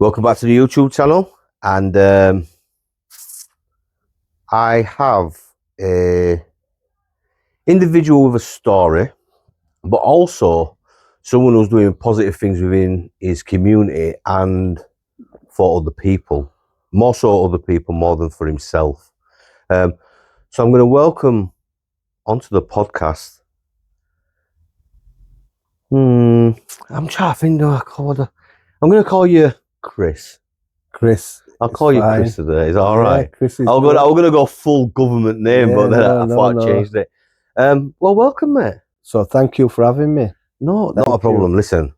Welcome back to the YouTube channel, and I have a individual with a story, but also someone who's doing positive things within his community and for other people, more so other people more than for himself. So I'm going to welcome onto the podcast. I'm trying to think. I'm going to call you Chris. Chris. I'll call you Chris today. Is that all right? Chris is I'm going to go full government name, but then I thought I changed it. Well, welcome, mate. So thank you for having me. No, not a problem. Listen,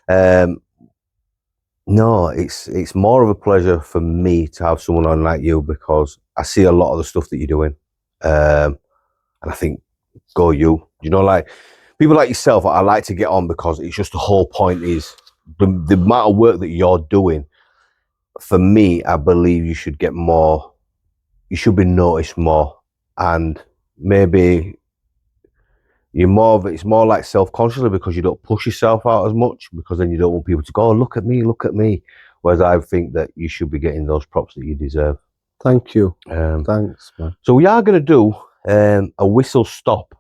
no, it's more of a pleasure for me to have someone on like you, because I see a lot of the stuff that you're doing, and I think, go you. You know, like people like yourself, I like to get on because it's just the whole point is the amount of work that you're doing. For me, I believe you should get more. You should be noticed more, and maybe it's more like self-consciously because you don't push yourself out as much, because then you don't want people to go, oh, look at me. Whereas I think that you should be getting those props that you deserve. Thank you. Thanks, man. So we are going to do a whistle stop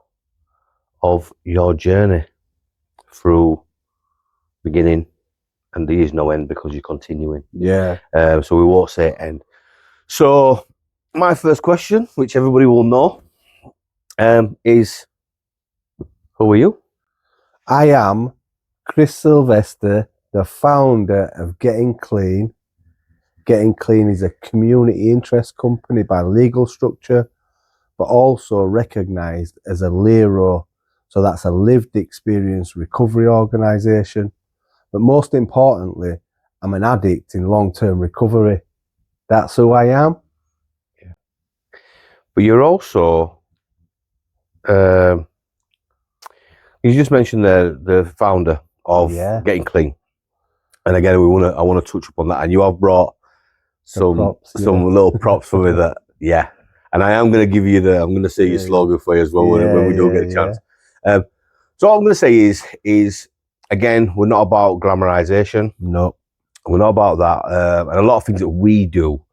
of your journey through beginning, and there is no end because you're continuing. Yeah. So we won't say end. So my first question, which everybody will know, is, who are you? I am Chris Sylvester, the founder of Getting Clean. Getting Clean is a community interest company by legal structure, but also recognised as a LERO. So that's a lived experience recovery organisation. But most importantly, I'm an addict in long-term recovery. That's who I am. Yeah. But you're also, you just mentioned the founder of Getting Clean, and again, I want to touch upon that. And you have brought some little props for me that, and I am going to give you I'm going to say your slogan for you as well when we do get a chance. So all I'm going to say is again, we're not about glamorization. No, we're not about that. And a lot of things that we do,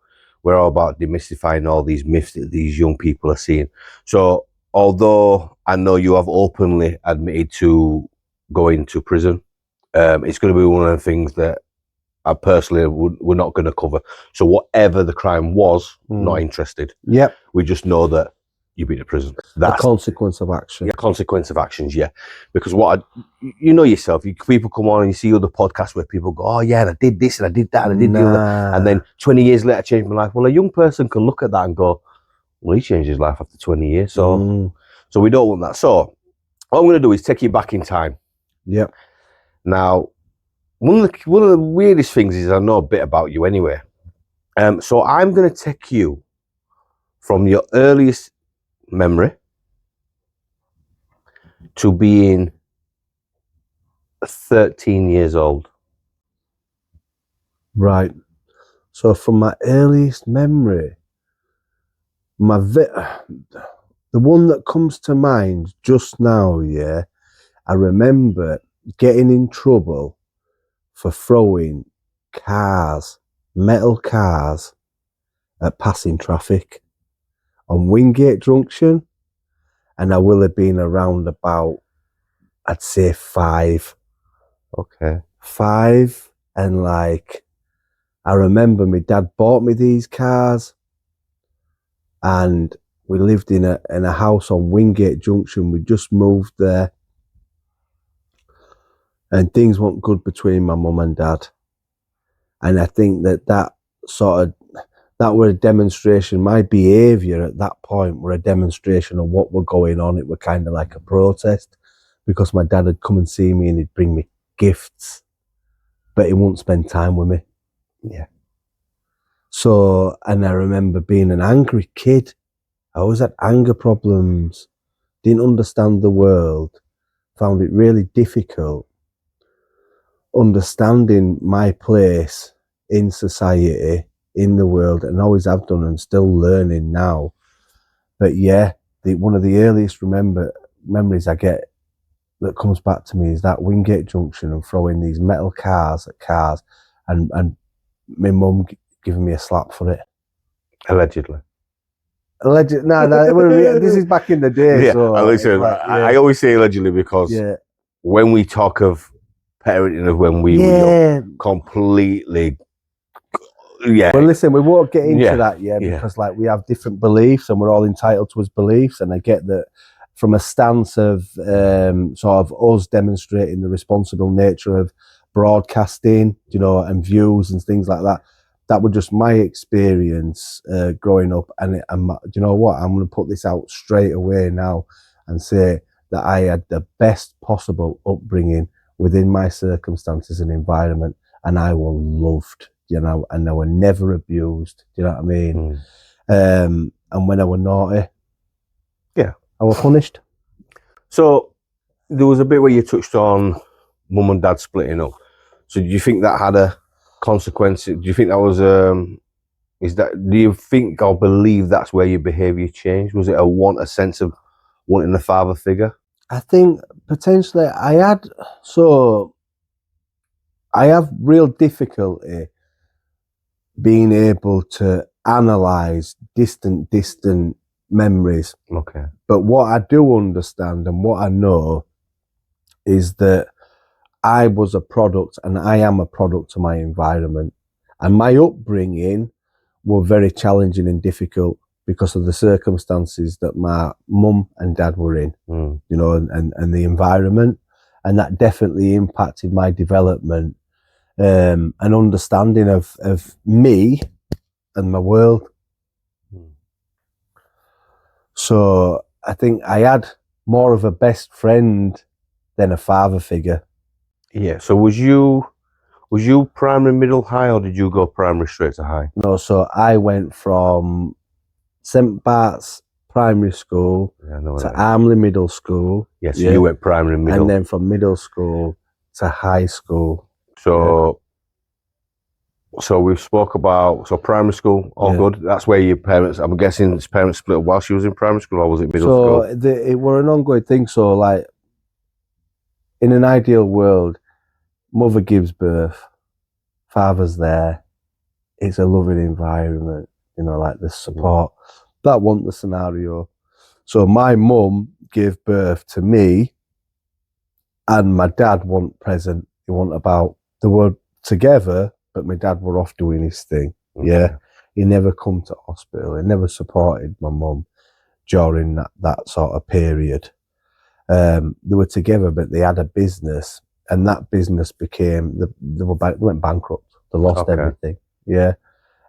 we're all about demystifying all these myths that these young people are seeing. So although I know you have openly admitted to going to prison, it's going to be one of the things that I personally we're not going to cover. So whatever the crime was, not interested. Yep. We just know that you've been to prison. That's the consequence of action. Yeah, consequence of actions, yeah. Because you know yourself, people come on and you see other podcasts where people go, oh yeah, and I did this and I did that and I did the other. And then 20 years later, I changed my life. Well, a young person can look at that and go, well, he changed his life after 20 years. So we don't want that. So what I'm going to do is take you back in time. Yep. Now, one of the weirdest things is I know a bit about you anyway. So I'm going to take you from your earliest memory to being 13 years old. Right. So from my earliest memory, the one that comes to mind just now, I remember getting in trouble for throwing metal cars at passing traffic on Wingate Junction, and I will have been around about, I'd say 5. Okay. 5, and like, I remember my dad bought me these cars, and we lived in a house on Wingate Junction. We just moved there, and things weren't good between my mum and dad. And I think that were a demonstration. My behaviour at that point were a demonstration of what were going on. It were kind of like a protest, because my dad would come and see me and he'd bring me gifts, but he wouldn't spend time with me. Yeah. So, and I remember being an angry kid. I always had anger problems, didn't understand the world, found it really difficult understanding my place in society, in the world, and always have done and still learning now. But yeah, one of the earliest memories I get that comes back to me is that Wingate Junction and throwing these metal cars at cars. and my mum giving me a slap for it. Allegedly. Allegedly, this is back in the day. Yeah, so listen, like, I always say allegedly because when we talk of parenting, of when we were young, completely. Yeah. Well, listen, we won't get into that, because like we have different beliefs and we're all entitled to his beliefs. And I get that from a stance of sort of us demonstrating the responsible nature of broadcasting, and views and things like that. That was just my experience growing up. And do you know what? I'm going to put this out straight away now and say that I had the best possible upbringing within my circumstances and environment, and I was loved. And I were never abused. Do you know what I mean? And when I were naughty, I was punished. So there was a bit where you touched on mum and dad splitting up. So do you think that had a consequence? Do you think that was do you think or believe that's where your behaviour changed? Was it a sense of wanting a father figure? I think potentially I have real difficulty being able to analyse distant memories. Okay. But what I do understand and what I know is that I was a product and I am a product of my environment. And my upbringing were very challenging and difficult because of the circumstances that my mum and dad were in, and the environment. And that definitely impacted my development and understanding of me and my world. So I think I had more of a best friend than a father figure. Yeah. So was you primary, middle, high, or did you go primary straight to high? No, so I went from St. Bart's Primary School to Armley Middle School. Yes, so you went primary, middle. And then from middle school to high school. So we've spoke about, primary school, all good. That's where your parents, I'm guessing his parents split up while she was in primary school, or was it middle school? So it were an ongoing thing. So like, in an ideal world, mother gives birth, father's there, it's a loving environment, like the support. That wasn't the scenario. So my mum gave birth to me and my dad wasn't present. He wasn't about. They were together, but my dad were off doing his thing. Okay. Yeah. He never come to hospital. He never supported my mum during that sort of period. They were together, but they had a business, and that business became, they went bankrupt. They lost everything. Yeah.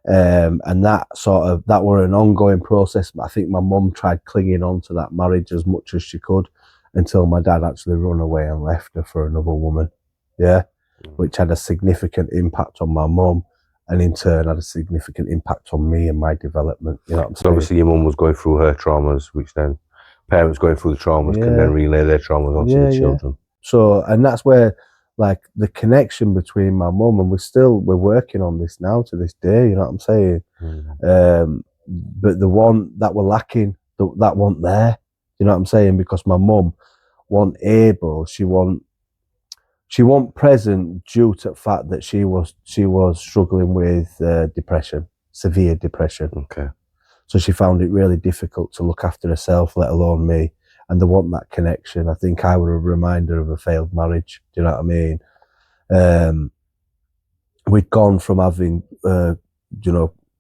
And that were an ongoing process. I think my mum tried clinging on to that marriage as much as she could until my dad actually run away and left her for another woman. Yeah. Which had a significant impact on my mum, and in turn had a significant impact on me and my development. You know what I'm saying? Obviously your mum was going through her traumas, which then parents going through the traumas can then relay their traumas onto the children. So, and that's where like the connection between my mum, and we're working on this now to this day, you know what I'm saying? But the one that we're lacking, that wasn't there, you know what I'm saying? Because my mum wasn't able, she wasn't present due to the fact that she was struggling with depression, severe depression. Okay. So she found it really difficult to look after herself, let alone me. And there wasn't that connection. I think I were a reminder of a failed marriage. Do you know what I mean? We'd gone from having,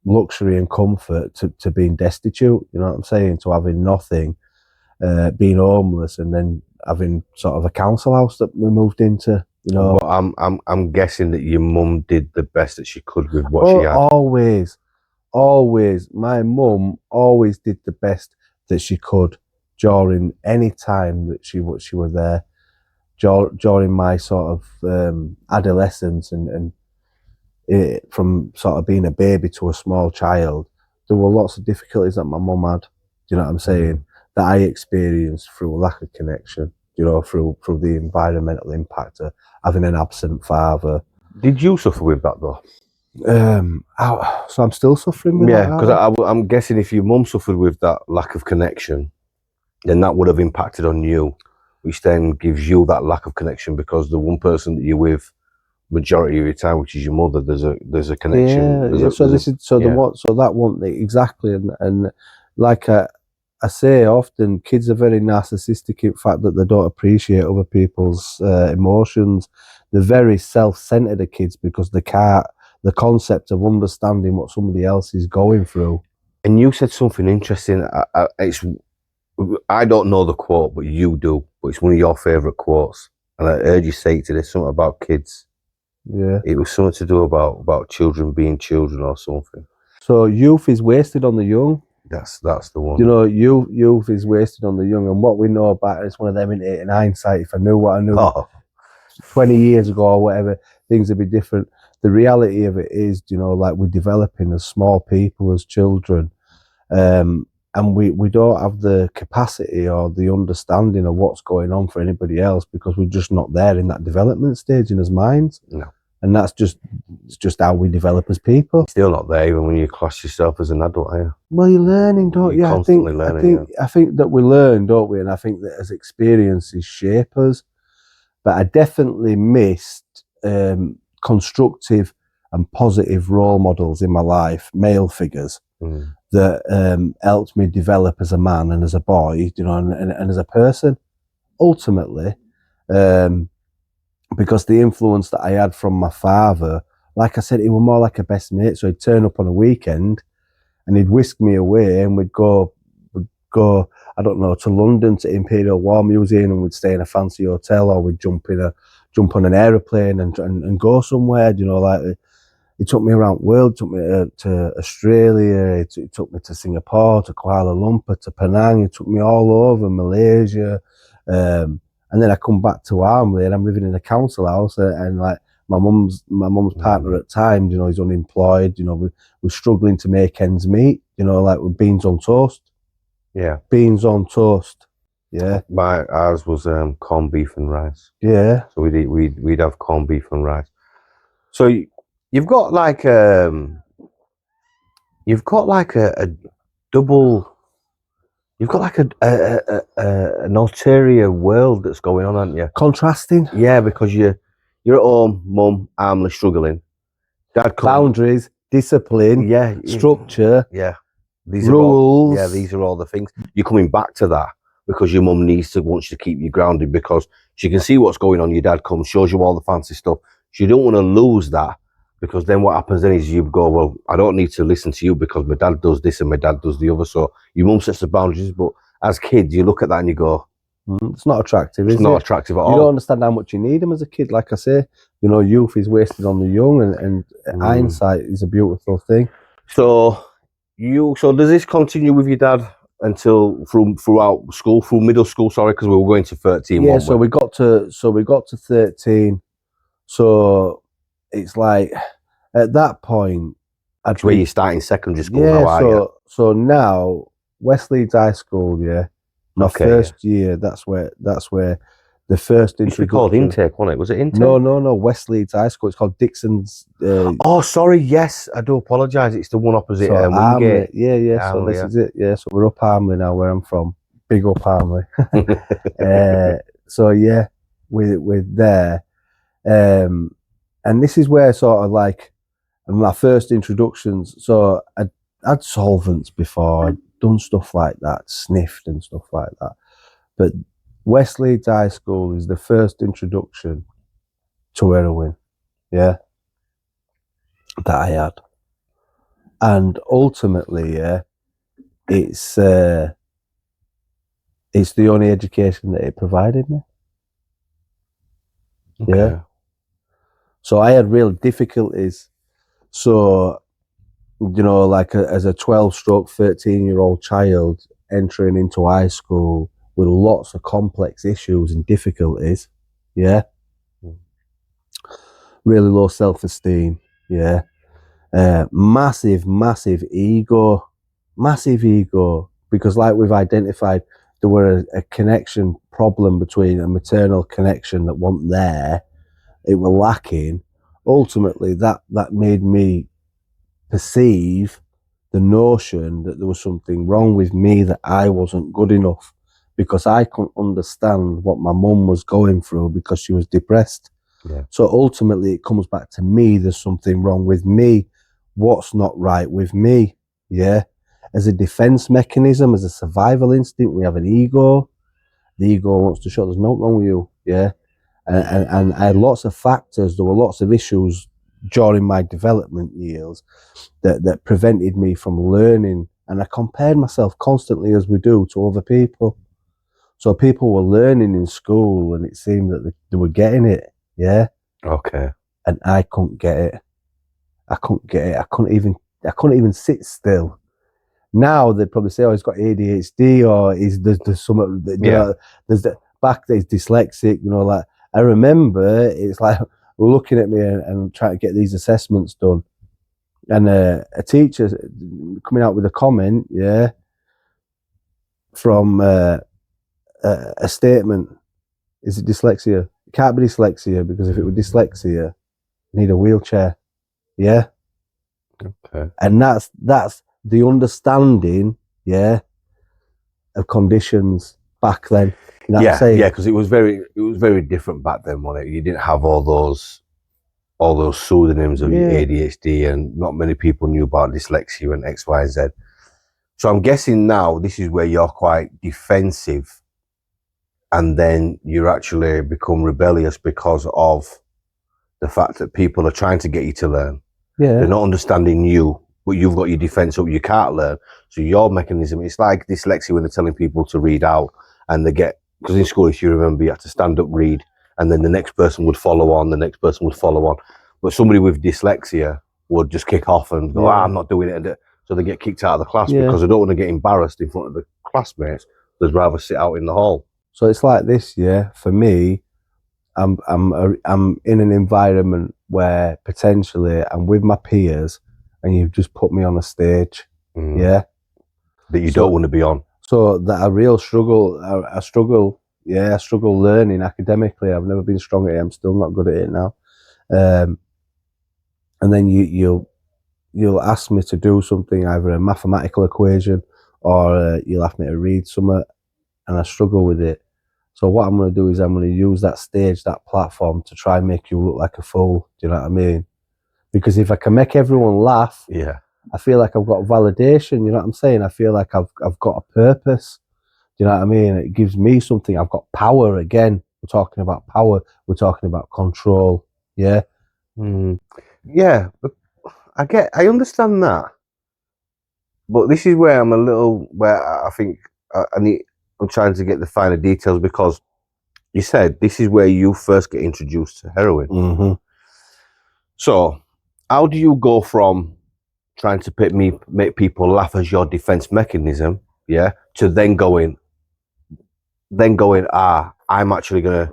luxury and comfort to being destitute. You know what I'm saying? To having nothing, being homeless, and then having sort of a council house that we moved into. You know, but I'm guessing that your mum did the best that she could with what she had. Always. My mum always did the best that she could during any time that she was there, during my sort of adolescence and from sort of being a baby to a small child. There were lots of difficulties that my mum had. Do you know what I'm saying? That I experienced through a lack of connection. You know, through the environmental impact of having an absent father. Did you suffer with that though? So I'm still suffering with that. Yeah, because I'm guessing if your mum suffered with that lack of connection, then that would have impacted on you, which then gives you that lack of connection because the one person that you're with majority of your time, which is your mother, there's a connection. That one exactly, and like I say often, kids are very narcissistic in fact that they don't appreciate other people's emotions. They're very self-centered, the kids, because they can't. The concept of understanding what somebody else is going through. And you said something interesting. I don't know the quote, but you do. But it's one of your favourite quotes, and I heard you say it today. Something about kids. Yeah, it was something to do about children being children or something. So youth is wasted on the young. That's the one. You know, youth is wasted on the young, and what we know about it, it's one of them in hindsight. If I knew what I knew 20 years ago or whatever, things would be different. The reality of it is, you know, like we're developing as small people, as children, and we don't have the capacity or the understanding of what's going on for anybody else because we're just not there in that development stage in his minds. No. And it's just how we develop as people. Still not there even when you class yourself as an adult, are you? Well, you're learning, don't you? Constantly learning. I think that we learn, don't we? And I think that as experiences shape us. But I definitely missed constructive and positive role models in my life, male figures that helped me develop as a man and as a boy, you know, and as a person. Ultimately, because the influence that I had from my father, like I said, he was more like a best mate. So he'd turn up on a weekend and he'd whisk me away and we'd go, I don't know, to London, to Imperial War Museum, and we'd stay in a fancy hotel, or we'd jump on an aeroplane and go somewhere, you know, like he took me around the world, took me to Australia, he took me to Singapore, to Kuala Lumpur, to Penang, he took me all over, Malaysia, and then I come back to Armley and I'm living in a council house and like my mum's partner at times, you know, he's unemployed, you know, we're struggling to make ends meet, you know, like with beans on toast. Yeah. Beans on toast. Yeah. Ours was corned beef and rice. Yeah. So we'd have corned beef and rice. So you've got like a double. You've got like an ulterior world that's going on, haven't you? Contrasting. Yeah, because you're at home, mum, armless, struggling. Dad boundaries, discipline, structure. Yeah. Rules. These are all the things. You're coming back to that because your mum wants you to keep you grounded because she can see what's going on. Your dad comes, shows you all the fancy stuff. So you don't want to lose that because then what happens then is you go, well, I don't need to listen to you because my dad does this and my dad does the other. So your mum sets the boundaries, but as kids, you look at that and you go, it's not attractive, is it? It's not attractive at all. You don't understand how much you need them as a kid. Like I say, you know, youth is wasted on the young, and hindsight is a beautiful thing. So does this continue with your dad until throughout school, through middle school? Sorry, because we were going to 13. Yeah, so we got to 13. So it's like at that point, where you're starting secondary school. Yeah, so now Westleeds High School, yeah. My first year, that's where the first introduction. It should be called intake, wasn't it? Was it intake? No, Westleeds High School. It's called Dixon's. Oh, sorry. Yes, I do apologise. It's the one opposite Wingate. Yeah. So this is it. Yeah. So we're up Armley now, where I'm from. Big up Armley. So yeah, we're there, and this is where sort of like my first introductions. So I'd had solvents before. I'd done stuff like that, sniffed and stuff like that. But Westleeds High School is the first introduction to heroin, yeah, that I had. And ultimately, yeah, it's the only education that it provided me. Okay. Yeah. So I had real difficulties. So, you know, like as a 13-year-old child entering into high school with lots of complex issues and difficulties, yeah. Really low self-esteem, yeah. Massive ego, because like we've identified, there were a connection problem between a maternal connection that wasn't there. It was lacking. Ultimately, that made me perceive the notion that there was something wrong with me, that I wasn't good enough, because I couldn't understand what my mum was going through because she was depressed. Yeah. So ultimately it comes back to me. There's something wrong with me. What's not right with me? Yeah. As a defense mechanism, as a survival instinct, we have an ego. The ego wants to show there's nothing wrong with you. Yeah. And I had lots of factors. There were lots of issues during my development years that prevented me from learning. And I compared myself constantly, as we do, to other people. So people were learning in school and it seemed that they were getting it. Yeah. Okay. And I couldn't get it. I couldn't get it. I couldn't even sit still. Now they'd probably say, "Oh, he's got ADHD, or there's some, you know, there's back there's dyslexic." You know, like I remember, it's like we're looking at me and trying to get these assessments done, and a teacher coming out with a comment, yeah, from a statement: "Is it dyslexia? It can't be dyslexia, because if it were dyslexia, you need a wheelchair." Yeah. Okay. And that's the understanding, yeah, of conditions back then. You know what I'm saying? Yeah, because it was very different back then, wasn't it? You didn't have all those pseudonyms of your ADHD, and not many people knew about dyslexia and X, Y, Z. So I'm guessing now this is where you're quite defensive, and then you actually become rebellious because of the fact that people are trying to get you to learn. Yeah. They're not understanding you, but you've got your defense up, you can't learn. So your mechanism, it's like dyslexia when they're telling people to read out, and they get, because in school, if you remember, you had to stand up, read, and then the next person would follow on, the next person would follow on. But somebody with dyslexia would just kick off and go, I'm not doing it. So they get kicked out of the class because they don't want to get embarrassed in front of the classmates. They'd rather sit out in the hall. So it's like this, yeah. For me, I'm in an environment where potentially I'm with my peers, and you've just put me on a stage, yeah, that you don't want to be on. So that I struggle, yeah, I struggle learning academically. I've never been strong at it. I'm still not good at it now. And then you'll ask me to do something, either a mathematical equation or you'll ask me to read something, and I struggle with it. So what I'm going to do is I'm going to use that stage, that platform, to try and make you look like a fool. Do you know what I mean? Because if I can make everyone laugh, yeah, I feel like I've got validation. You know what I'm saying? I feel like I've got a purpose. Do you know what I mean? It gives me something. I've got power again. We're talking about power. We're talking about control. Yeah. Yeah, but I understand that. But this is where I think I'm trying to get the finer details, because you said this is where you first get introduced to heroin. Mm-hmm. So how do you go from trying to make people laugh as your defense mechanism, yeah, to then going, I'm actually gonna.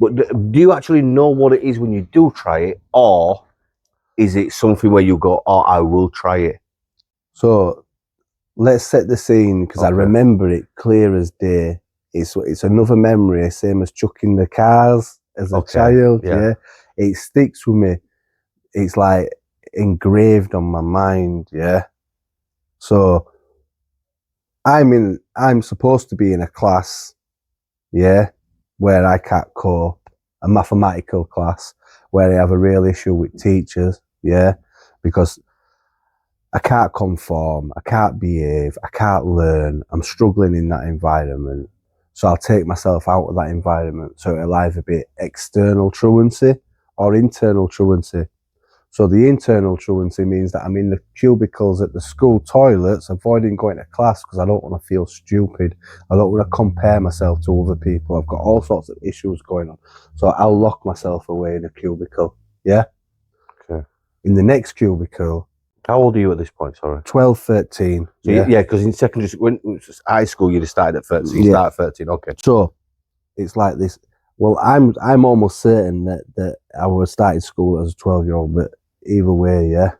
But do you actually know what it is when you do try it, or is it something where you go, oh, I will try it? So let's set the scene, because I remember it clear as day. It's another memory, same as chucking the cars as a child. Yeah, it sticks with me. It's like engraved on my mind. Yeah. So I'm supposed to be in a class, yeah, where I can't cope, a mathematical class where I have a real issue with teachers, yeah, because I can't conform, I can't behave, I can't learn, I'm struggling in that environment. So I'll take myself out of that environment, so it'll either be external truancy or internal truancy. So the internal truancy means that I'm in the cubicles at the school toilets, avoiding going to class because I don't want to feel stupid. I don't want to compare myself to other people. I've got all sorts of issues going on. So I'll lock myself away in a cubicle. Yeah? Okay. In the next cubicle. How old are you at this point, sorry? 12, 13. So yeah, because in secondary school, when it was high school, you'd have started at 13. You start at 13, okay. So it's like this. Well, I'm almost certain that I was starting school as a 12-year-old, but either way, yeah.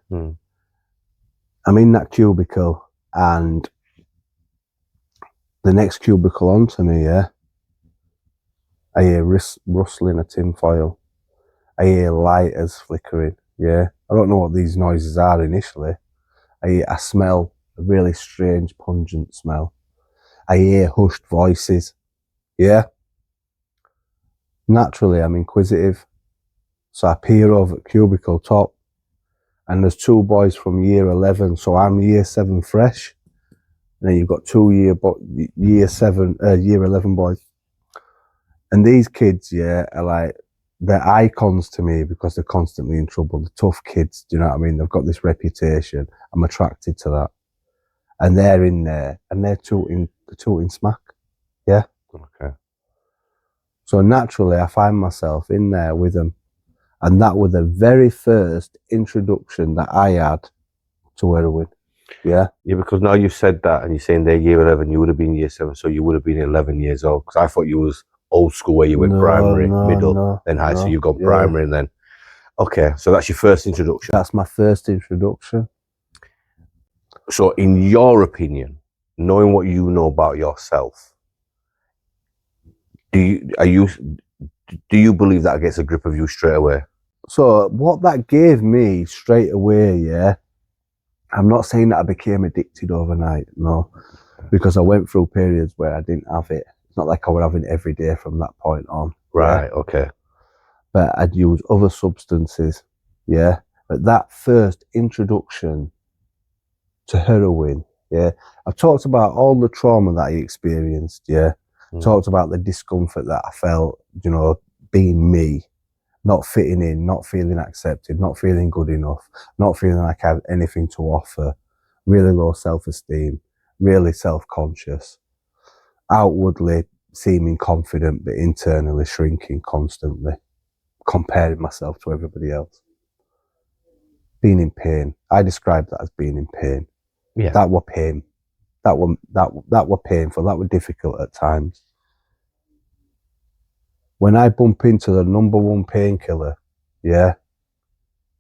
I'm in that cubicle, and the next cubicle onto me, yeah, I hear rustling a tinfoil. I hear lighters flickering, yeah. I don't know what these noises are initially. I smell a really strange, pungent smell. I hear hushed voices, yeah. Naturally, I'm inquisitive. So I peer over at cubicle top, and there's two boys from year 11. So I'm year 7 fresh. And then you've got year 11 boys. And these kids, yeah, are like, they're icons to me because they're constantly in trouble. The tough kids, do you know what I mean? They've got this reputation. I'm attracted to that. And they're in there, and they're tooting smack. Yeah. Okay. So naturally, I find myself in there with them. And that was the very first introduction that I had to heroin. Yeah. Yeah, because now you've said that and you're saying they're year 11, you would have been year 7, so you would have been 11 years old. Because I thought you was old school where you went primary, middle, then high, so you've gone primary and then... Okay, so that's your first introduction. That's my first introduction. So in your opinion, knowing what you know about yourself, do you believe that gets a grip of you straight away? So what that gave me straight away, yeah, I'm not saying that I became addicted overnight, no, because I went through periods where I didn't have it. It's not like I would have it every day from that point on. Right, yeah? okay. But I'd use other substances, yeah. But that first introduction to heroin, yeah, I've talked about all the trauma that I experienced, yeah. Talked about the discomfort that I felt, you know, being me. Not fitting in, not feeling accepted, not feeling good enough, not feeling like I have anything to offer, really low self-esteem, really self-conscious, outwardly seeming confident but internally shrinking constantly, comparing myself to everybody else. Being in pain. I describe that as being in pain. Yeah. That were pain. That were painful, that were difficult at times. When I bump into the number one painkiller, yeah,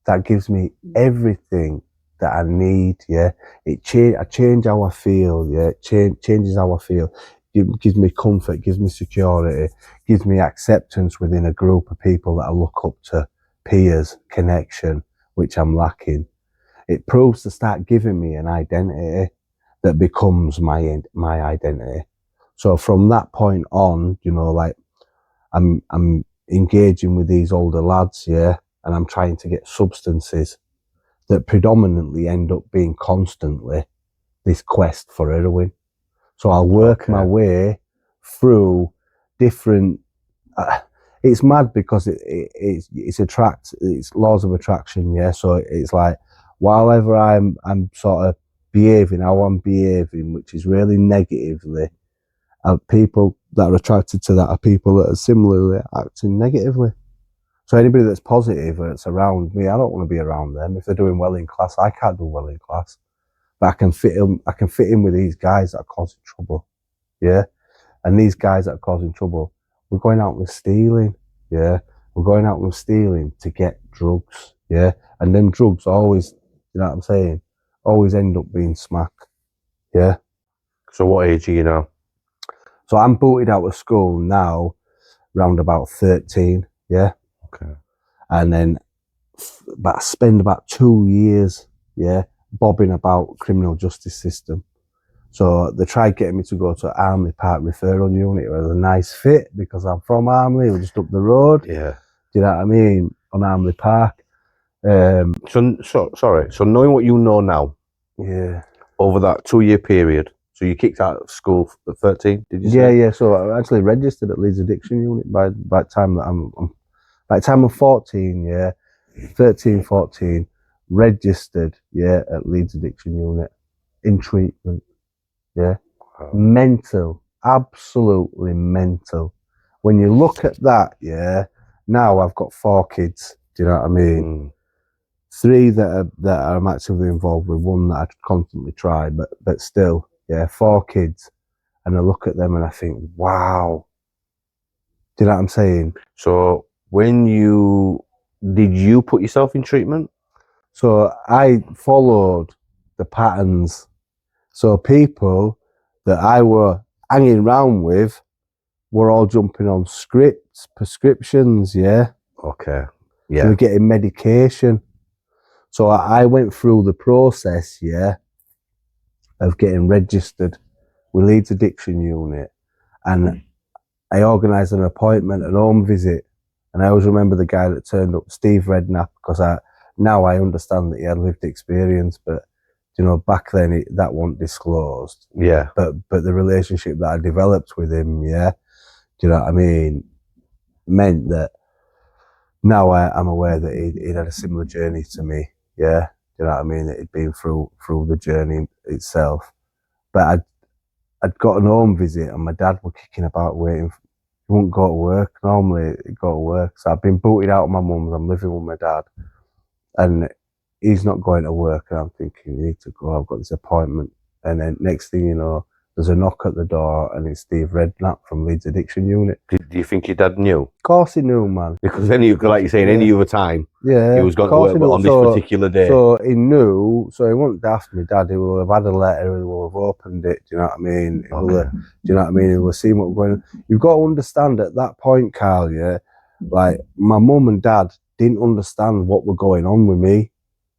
that gives me everything that I need, yeah. I change how I feel, yeah. It changes how I feel. It gives me comfort, gives me security, gives me acceptance within a group of people that I look up to, peers, connection, which I'm lacking. It proves to start giving me an identity that becomes my identity. So from that point on, you know, like, I'm engaging with these older lads, yeah, and I'm trying to get substances that predominantly end up being constantly this quest for heroin. So I'll work my way through different. It's mad because it's laws of attraction, yeah. So it's like while ever I'm sort of behaving how I'm behaving, which is really negatively. People that are attracted to that are people that are similarly acting negatively. So anybody that's positive or that's around me, I don't want to be around them. If they're doing well in class, I can't do well in class. But I can fit in with these guys that are causing trouble. Yeah. And these guys that are causing trouble, we're going out and stealing. Yeah. We're going out and stealing to get drugs. Yeah. And them drugs always, you know what I'm saying, always end up being smack. Yeah. So what age are you now? So I'm booted out of school now, round about 13, yeah? Okay. And then I spend about 2 years, yeah, bobbing about criminal justice system. So they tried getting me to go to Armley Park referral unit. It was a nice fit because I'm from Armley, we're just up the road. Yeah. Do you know what I mean? On Armley Park. So knowing what you know now, yeah, over that 2-year period, so you kicked out of school at 13, did you say? Yeah. So I actually registered at Leeds Addiction Unit by the time that by the time I'm 14, yeah, 13, 14, registered, yeah, at Leeds Addiction Unit in treatment, yeah. Wow. Mental, absolutely mental. When you look at that, yeah, now I've got 4 kids, do you know what I mean? 3 that I'm actively involved with, 1 that I constantly try, but still, yeah, 4 kids. And I look at them and I think, wow. Do you know what I'm saying? So did you put yourself in treatment? So I followed the patterns. So people that I were hanging around with were all jumping on scripts, prescriptions, yeah. Okay. They Yeah. were getting medication. So I went through the process, yeah, of getting registered with Leeds Addiction Unit, and I organised an appointment, an home visit And I always remember the guy that turned up, Steve Redknapp, because now I understand that he had lived experience, but you know, back then that wasn't disclosed. Yeah. But the relationship that I developed with him, yeah, do you know what I mean, meant that now I'm aware that he'd had a similar journey to me, yeah. Do you know what I mean? That he'd been through the journey itself. But I'd got an home visit and my dad was kicking about waiting. He wouldn't go to work. Normally he'd go to work. So I've been booted out of my mum's. I'm living with my dad. And he's not going to work. And I'm thinking, you need to go. I've got this appointment. And then next thing you know, there's a knock at the door and it's Steve Redknapp from Leeds Addiction Unit. Do you think your dad knew? Of course he knew, man. Because any, like you're saying, any other time, yeah, he was going to work, but on this particular day. So he knew, so he wouldn't daft me, Dad. He will have had a letter, he will have opened it, do you know what I mean? Do you know what I mean? He will have seen what was going on. You've got to understand at that point, Carl, yeah, like my mum and dad didn't understand what was going on with me.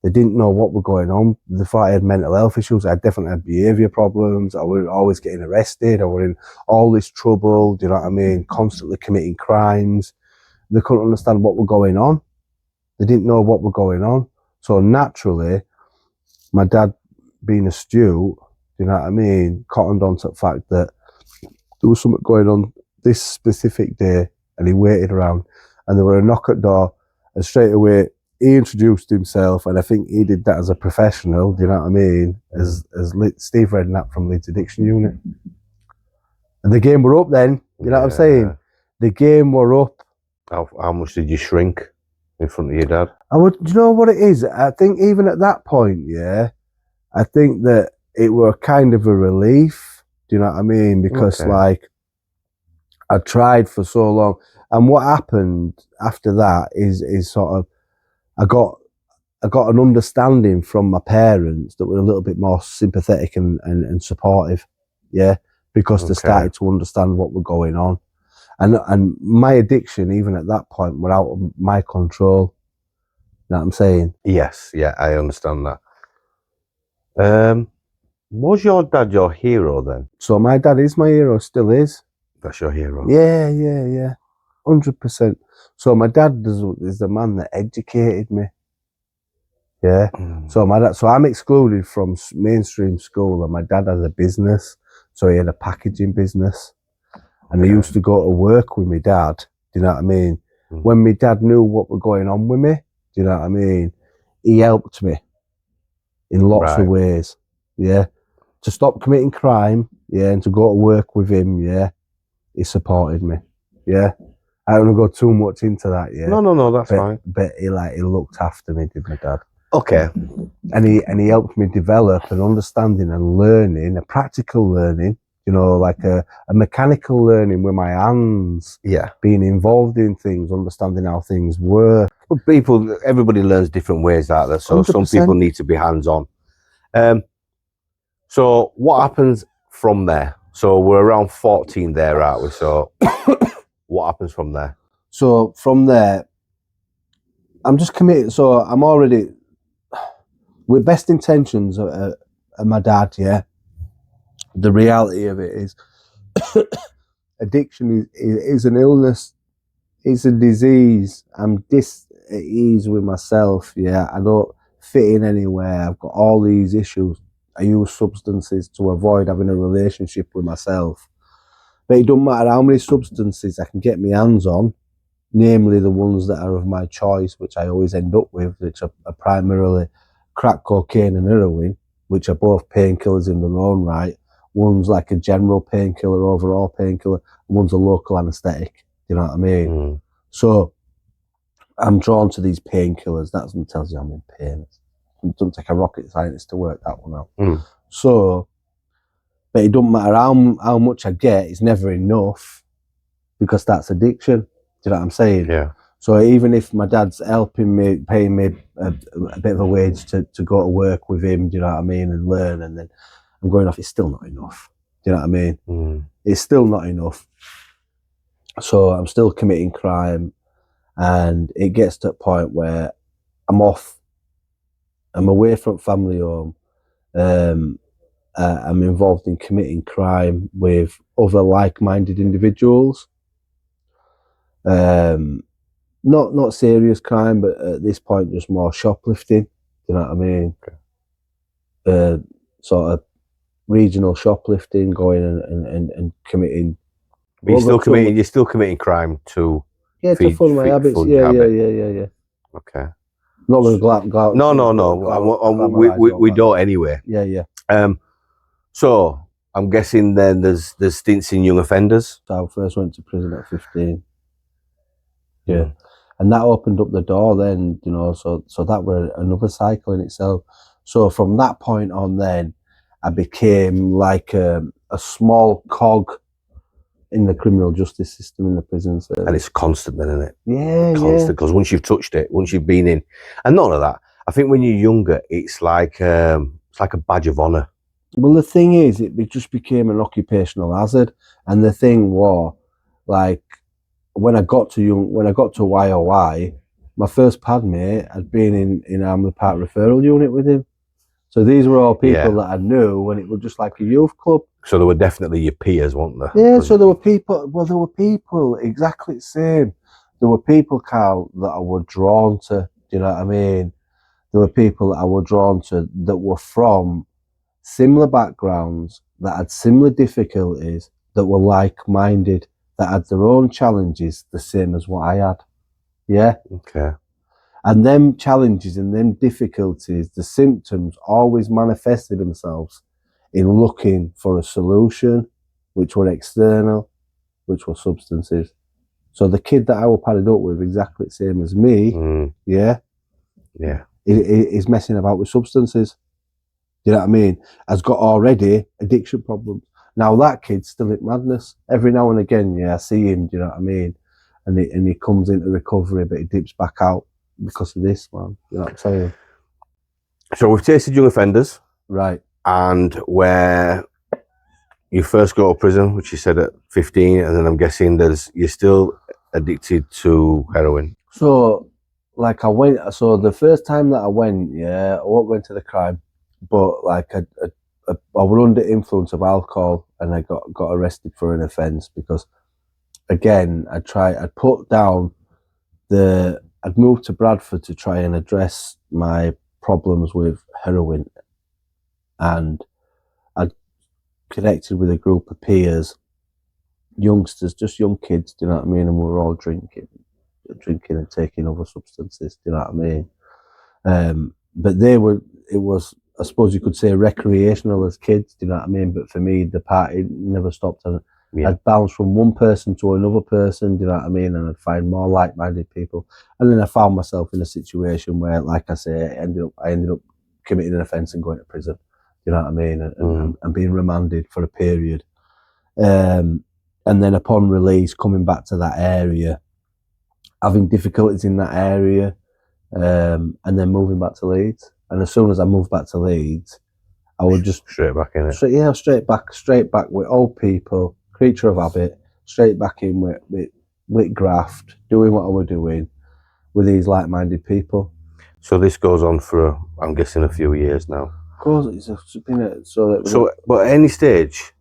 They didn't know what was going on. The fact I had mental health issues, I definitely had behaviour problems, I was always getting arrested, I was in all this trouble, do you know what I mean? Constantly committing crimes. They couldn't understand what was going on. They didn't know what was going on. So naturally, my dad, being astute, you know what I mean, cottoned on to the fact that there was something going on this specific day, and he waited around, and there were a knock at the door, and straight away, he introduced himself, and I think he did that as a professional, do you know what I mean, as Steve Redknapp from Leeds Addiction Unit. And the game were up then, you know what I'm saying? Yeah. The game were up. How much did you shrink in front of your dad? Do you know what it is? I think even at that point, yeah, I think that it were kind of a relief, do you know what I mean? Because like, I tried for so long, and what happened after that is sort of, I got an understanding from my parents that were a little bit more sympathetic and supportive, yeah, because they started to understand what was going on. And my addiction, even at that point, were out of my control. You know what I'm saying? Yes, yeah, I understand that. Was your dad your hero then? So my dad is my hero, still is. That's your hero? Yeah. 100%. So my dad is the man that educated me. Yeah. So I'm excluded from mainstream school, and my dad has a business. So he had a packaging business. And I used to go to work with my dad, do you know what I mean? When my dad knew what was going on with me, do you know what I mean? He helped me in lots of ways, yeah? To stop committing crime, yeah, and to go to work with him, yeah? He supported me, yeah? I don't want to go too much into that, yeah? No, that's fine. But he looked after me, did my dad. Okay. And he helped me develop an understanding and learning, a practical learning, you know, like a mechanical learning with my hands. Yeah. Being involved in things, understanding how things work. But everybody learns different ways out there. So 100%. Some people need to be hands-on. So what happens from there? So we're around 14 there, aren't we? So what happens from there? So from there, I'm just committed. So I'm already, with best intentions of my dad, yeah. The reality of it is addiction is an illness. It's a disease. I'm dis at ease with myself. Yeah, I don't fit in anywhere. I've got all these issues. I use substances to avoid having a relationship with myself. But it doesn't matter how many substances I can get my hands on, namely the ones that are of my choice, which I always end up with, which are primarily crack cocaine and heroin, which are both painkillers in their own right. One's like a general painkiller, overall painkiller, and one's a local anaesthetic. You know what I mean? So I'm drawn to these painkillers. That's what tells you I'm in pain. It doesn't take a rocket scientist to work that one out. So, but it doesn't matter how much I get, it's never enough, because that's addiction. Do you know what I'm saying? Yeah. So even if my dad's helping me, paying me a bit of a wage to go to work with him, do you know what I mean, and learn, and then I'm going off, it's still not enough. Do you know what I mean? It's still not enough. So I'm still committing crime, and it gets to a point where I'm off. I'm away from family home. I'm involved in committing crime with other like-minded individuals. not serious crime, but at this point, just more shoplifting. Do you know what I mean? Sort of regional shoplifting, going and committing. But you're still committing crime to to fund my habits. fund your habit. Yeah. Okay. Not going to go out. No. We don't anyway. Yeah. So I'm guessing then there's stints in young offenders. So I first went to prison at 15. Yeah. And that opened up the door then, you know, so that were another cycle in itself. So from that point on then, I became like a small cog in the criminal justice system in the prison service. And it's constant then, isn't it? Yeah, constant, because once you've touched it, once you've been in, and none of that, I think when you're younger, it's like a badge of honour. Well, the thing is, it just became an occupational hazard, and the thing was, like, when I got to YOI, my first pad mate had been in Armley Park referral unit with him. So these were all people that I knew when it was just like a youth club. So there were definitely your peers, weren't there? Yeah, so there were people exactly the same. There were people, Carl, that I were drawn to, do you know what I mean? There were people that I were drawn to that were from similar backgrounds, that had similar difficulties, that were like-minded, that had their own challenges, the same as what I had. Yeah? Okay. And them challenges and them difficulties, the symptoms always manifested themselves in looking for a solution, which were external, which were substances. So the kid that I was padded up with, exactly the same as me, is messing about with substances. Do you know what I mean? Has got already addiction problems. Now that kid's still in madness. Every now and again, I see him, do you know what I mean? And he comes into recovery, but he dips back out because of this, man. You know what I'm saying? So we've tasted young offenders. Right. And where you first go to prison, which you said at 15, and then I'm guessing you're still addicted to heroin. So, like the first time that I went, I went to the crime, but like I was under influence of alcohol and I got arrested for an offence because, again, I'd moved to Bradford to try and address my problems with heroin, and I'd connected with a group of peers, youngsters, just young kids, do you know what I mean? And we were all drinking and taking other substances, do you know what I mean? But it was, I suppose you could say, recreational as kids, do you know what I mean? But for me, the party never stopped. And I'd bounce from one person to another person, do you know what I mean? And I'd find more like-minded people. And then I found myself in a situation where, like I say, I ended up committing an offence and going to prison, do you know what I mean? And being remanded for a period. And then upon release, coming back to that area, having difficulties in that area, and then moving back to Leeds. And as soon as I moved back to Leeds, I would just straight back in it. Straight back with old people, creature of habit, straight back in with graft, doing what I was doing with these like-minded people. So this goes on for, I'm guessing, a few years now. Of course, it's been but at any stage,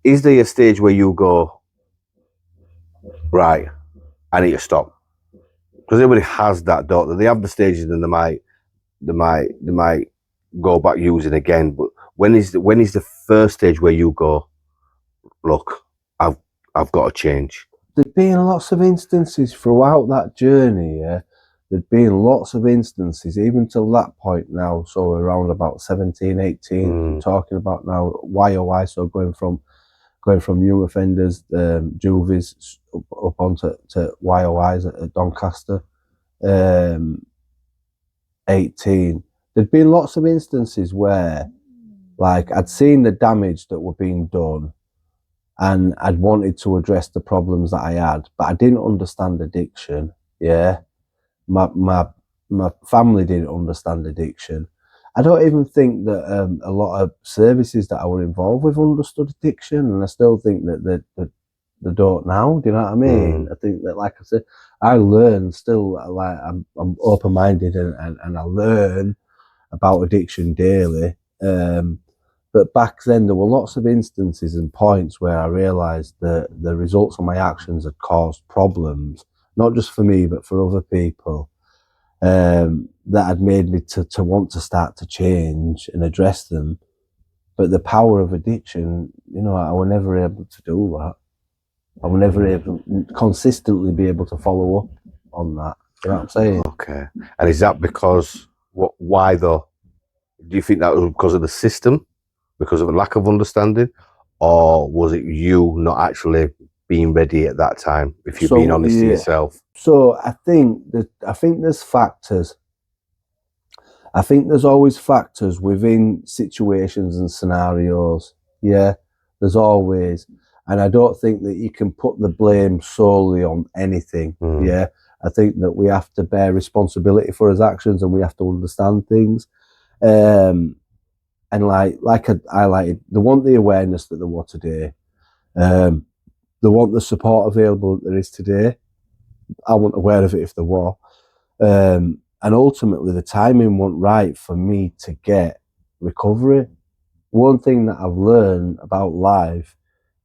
is there a stage where you go, right, I need to stop? Because everybody has that, don't they? They have the stages, and they might go back using again. But when is the first stage where you go, look, I've got to change? There'd been lots of instances throughout that journey. There'd been lots of instances, even till that point now. So around about 17, 18, talking about now YOI. So going from young offenders, juvies, up onto YOIs at Doncaster, 18. There'd been lots of instances where, like, I'd seen the damage that were being done, and I'd wanted to address the problems that I had, but I didn't understand addiction. My family didn't understand addiction. I don't even think that a lot of services that I were involved with understood addiction, and I still think that they don't now. Do you know what I mean? I think that, like I said, I learn still. Like I'm open-minded and I learn about addiction daily. But back then there were lots of instances and points where I realised that the results of my actions had caused problems not just for me, but for other people, that had made me to want to start to change and address them. But the power of addiction, you know, I was never able to do that. I was never able to consistently be able to follow up on that. You know what I'm saying? Okay. And is that because, why though? Do you think that was because of the system, because of a lack of understanding, or was it you not actually being ready at that time, if you're being honest to yourself? So I think there's factors. I think there's always factors within situations and scenarios. Yeah, there's always. And I don't think that you can put the blame solely on anything. Yeah, I think that we have to bear responsibility for his actions, and we have to understand things. And like I highlighted, they want the awareness that there was today. They want the support available that there is today. I wasn't aware of it if there were. And ultimately, the timing wasn't right for me to get recovery. One thing that I've learned about life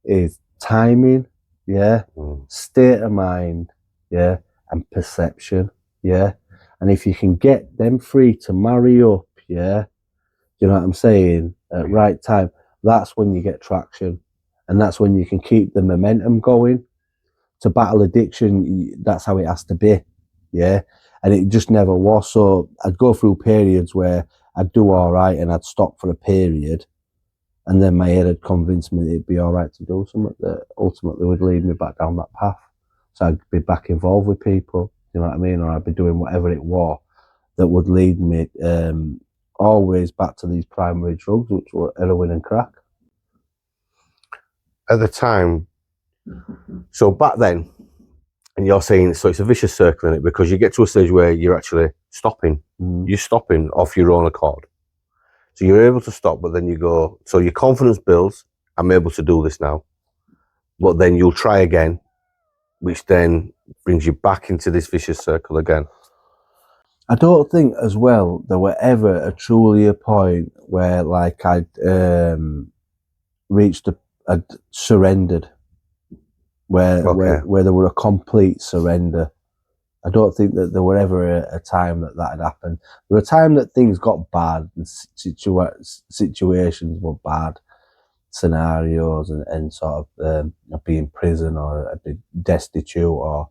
is timing, yeah, state of mind, yeah, and perception, yeah. And if you can get them three to marry up, yeah, you know what I'm saying, at right time, that's when you get traction. And that's when you can keep the momentum going. To battle addiction, that's how it has to be, yeah. And it just never was. So I'd go through periods where I'd do all right and I'd stop for a period, and then my head had convinced me that it'd be all right to do something that ultimately would lead me back down that path. So I'd be back involved with people, you know what I mean, or I'd be doing whatever it was that would lead me always back to these primary drugs, which were heroin and crack. At the time, so back then, and you're saying, so it's a vicious circle in it, because you get to a stage where you're actually stopping. You're stopping off your own accord. So you're able to stop, but then you go, so your confidence builds, I'm able to do this now. But then you'll try again, which then brings you back into this vicious circle again. I don't think as well there were ever truly a point where like I'd I'd surrendered, where there were a complete surrender. I don't think that there were ever a time that had happened. There were times that things got bad, and situations were bad, scenarios, and sort of I'd be in prison, or I'd be destitute, or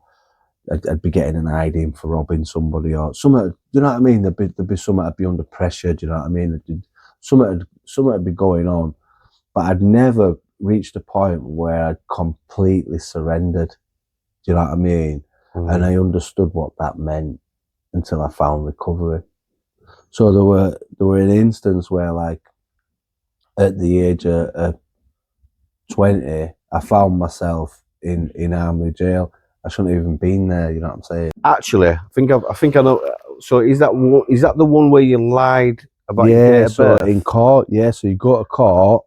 I'd be getting an ID for robbing somebody, or something. You know what I mean? There'd be something. I'd be under pressure. Do you know what I mean? Something would be going on, but I'd never reached a point where I'd completely surrendered. Do you know what I mean? And I understood what that meant until I found recovery. So there were an instance where, like, at the age of 20, I found myself in Armley jail. I shouldn't have even been there. You know what I'm saying? Actually, I think I know. So is that the one where you lied about your date of birth? In court, yeah. So you go to court.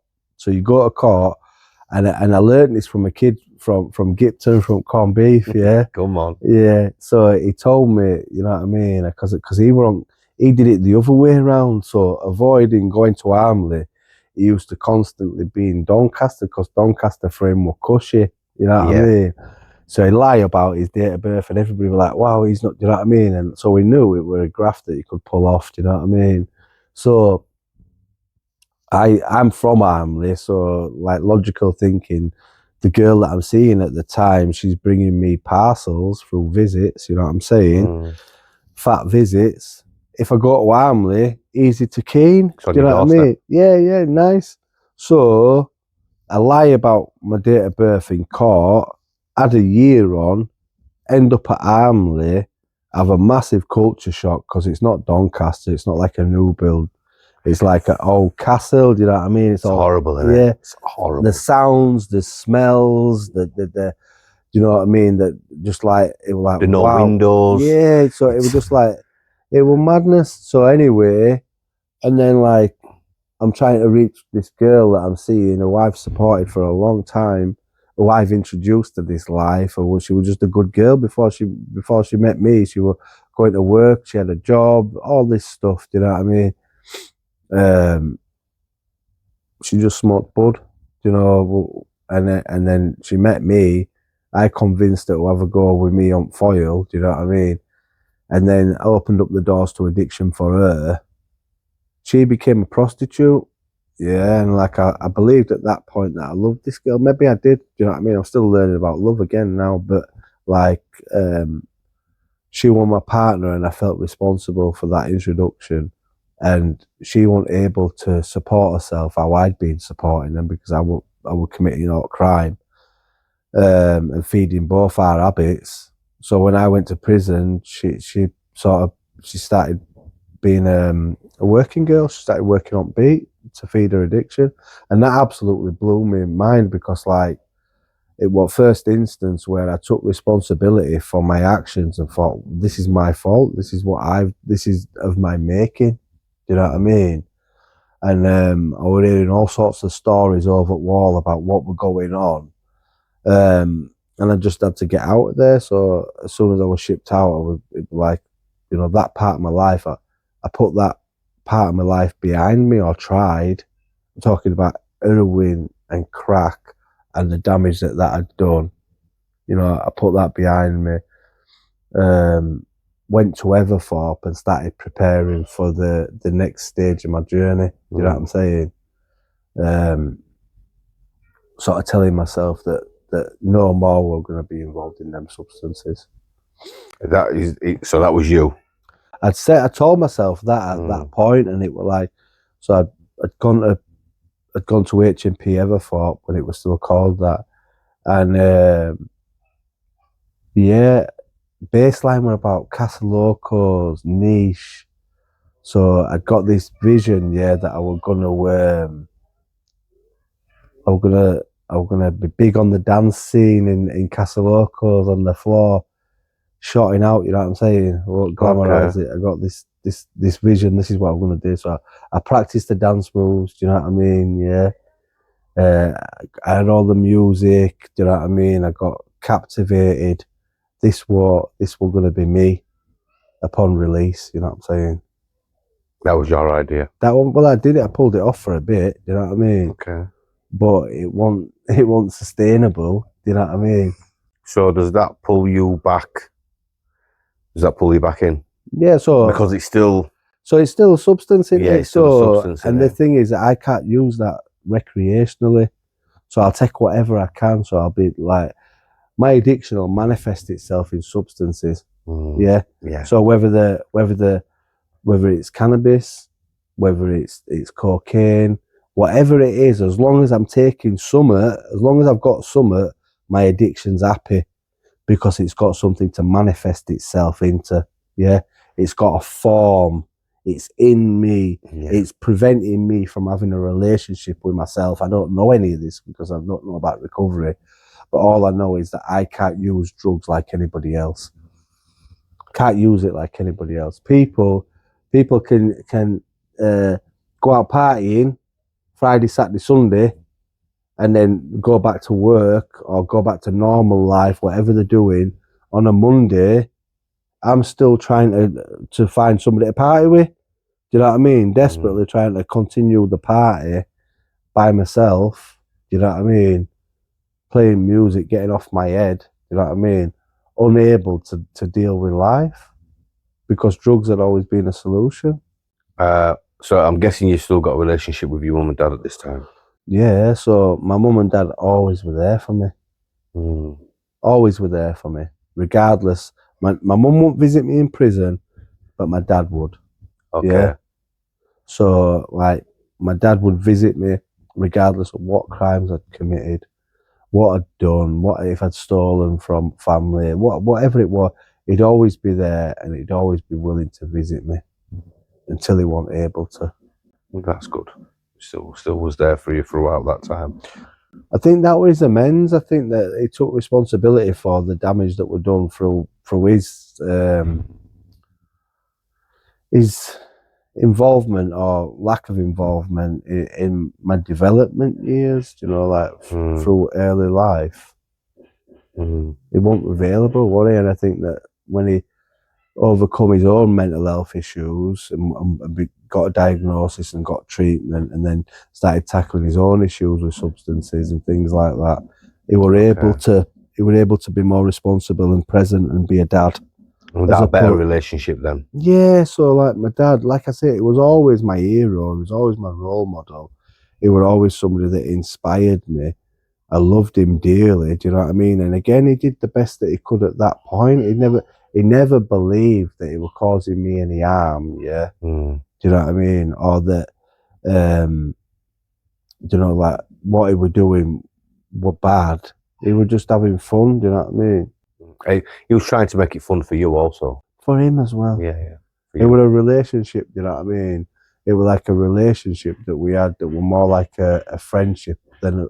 And I learned this from a kid from Gipton, from Corned Beef, yeah. Come on. Yeah, so he told me, you know what I mean, because he did it the other way around. So avoiding going to Armley, he used to constantly be in Doncaster, because Doncaster for him were cushy, you know what I mean. So he'd lie about his date of birth, and everybody was like, wow, he's not, you know what I mean. And so we knew it were a graft that he could pull off, do you know what I mean. So I'm from Armley, so like logical thinking, the girl that I'm seeing at the time, she's bringing me parcels through visits, you know what I'm saying? Fat visits. If I go to Armley, easy to Keene, do you know what I mean? Yeah, nice. So I lie about my date of birth in court, add a year on, end up at Armley, have a massive culture shock, because it's not Doncaster, it's not like a new build. It's like an old castle, do you know what I mean? It's horrible, isn't it? It's horrible. The sounds, the smells, the you know what I mean? That just like, it was like, no windows. Yeah, so it was just like, it was madness. So anyway, and then like, I'm trying to reach this girl that I'm seeing, who I've supported for a long time, who I've introduced to this life, or she was just a good girl before she met me. She was going to work, she had a job, all this stuff, do you know what I mean? She just smoked bud, you know, and then she met me, I convinced her to have a go with me on foil, do you know what I mean? And then I opened up the doors to addiction for her. She became a prostitute. Yeah, and like I believed at that point that I loved this girl. Maybe I did, do you know what I mean? I'm still learning about love again now, but like she was my partner and I felt responsible for that introduction. And she wasn't able to support herself how I'd been supporting them because I would committing all crime and feeding both our habits. So when I went to prison, she started being a working girl. She started working on beat to feed her addiction, and that absolutely blew me in mind because like it was first instance where I took responsibility for my actions and thought this is my fault. This is of my making. Do you know what I mean? And I was hearing all sorts of stories over at Wall about what were going on. And I just had to get out of there. So as soon as I was shipped out, I was like, you know, that part of my life, I put that part of my life behind me or tried. I'm talking about heroin and crack and the damage that had done. You know, I put that behind me. Went to Everthorpe and started preparing for the next stage of my journey. You know what I'm saying? Sort of telling myself that no more we're going to be involved in them substances. So that was you. I told myself that at that point, and it was like, so I'd gone to HMP Everthorpe when it was still called that, and yeah, baseline were about Casa Locos, niche. So I got this vision, yeah, that I was gonna be big on the dance scene in Casa Locos on the floor, shouting out. You know what I'm saying? I won't glamorize it. I got this vision. This is what I'm gonna do. So I practiced the dance moves. Do you know what I mean? Yeah. I had all the music. Do you know what I mean? I got captivated. This was gonna be me upon release. You know what I'm saying? That was your idea. That one. Well, I did it. I pulled it off for a bit. Do you know what I mean? Okay. But it wasn't sustainable. Do you know what I mean? So does that pull you back? Does that pull you back in? Yeah. So because it's still. So it's still a substance in it. It's still a substance in and the thing is that I can't use that recreationally. So I'll take whatever I can. So I'll be like, my addiction will manifest itself in substances. Yeah. Yeah. So whether it's cannabis, whether it's cocaine, whatever it is, as long as I'm taking summit, as long as I've got summit, my addiction's happy because it's got something to manifest itself into. Yeah. It's got a form. It's in me. Yeah. It's preventing me from having a relationship with myself. I don't know any of this because I don't know about recovery. But all I know is that I can't use drugs like anybody else. Can't use it like anybody else. People can go out partying Friday, Saturday, Sunday, and then go back to work or go back to normal life, whatever they're doing. On a Monday, I'm still trying to find somebody to party with. Do you know what I mean? Desperately trying to continue the party by myself. Do you know what I mean? Playing music, getting off my head. Do you know what I mean? Unable to deal with life because drugs had always been a solution. So I'm guessing you still got a relationship with your mum and dad at this time? Yeah, so my mum and dad always were there for me. Always were there for me, regardless. My mum won't visit me in prison, but my dad would. Okay. Yeah. So, like, my dad would visit me regardless of what crimes I'd committed, what I'd done, what if I'd stolen from family, whatever it was. He'd always be there and he'd always be willing to visit me until he wasn't able to. That's good. Still was there for you throughout that time. I think that was his amends. I think that he took responsibility for the damage that were done through his involvement or lack of involvement in my development years. You know, like through early life. He wasn't available, was he? And I think that when he overcome his own mental health issues and got a diagnosis and got treatment and then started tackling his own issues with substances and things like that, he were able he was able to be more responsible and present and be a dad. Was that a better relationship then? Yeah, so like my dad, like I say, it was always my hero. He was always my role model. He was always somebody that inspired me. I loved him dearly. Do you know what I mean? And again, he did the best that he could at that point. He never believed that he was causing me any harm. Yeah, do you know what I mean? Or that, you know, like what he was doing were bad. He was just having fun. Do you know what I mean? He was trying to make it fun for you also. For him as well. Yeah. It was a relationship, you know what I mean? It was like a relationship that we had that were more like a friendship than there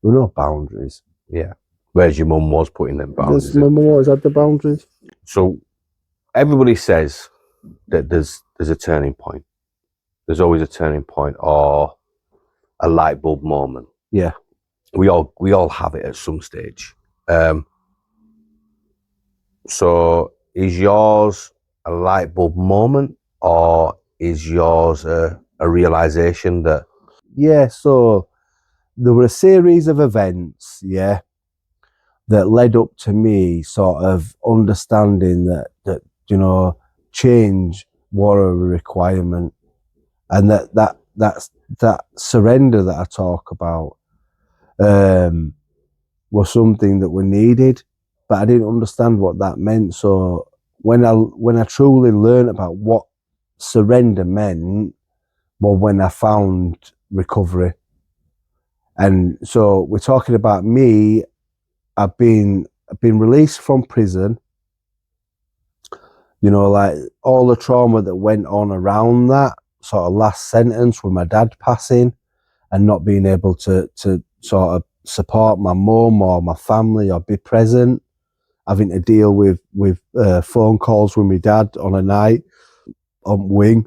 were no boundaries. Yeah. Whereas your mum was putting them boundaries. My mum always had the boundaries. So everybody says that there's a turning point. There's always a turning point or a light bulb moment. Yeah. We all have it at some stage. So is yours a light bulb moment, or is yours a realization that? Yeah, so there were a series of events, yeah, that led up to me sort of understanding that you know, change was a requirement, and that surrender that I talk about was something that we needed, but I didn't understand what that meant. So when I truly learned about what surrender meant, well, when I found recovery. And so we're talking about me. I've been released from prison. You know, like all the trauma that went on around that sort of last sentence with my dad passing and not being able to sort of support my mum or my family or be present, having to deal with phone calls with my dad on a night on wing,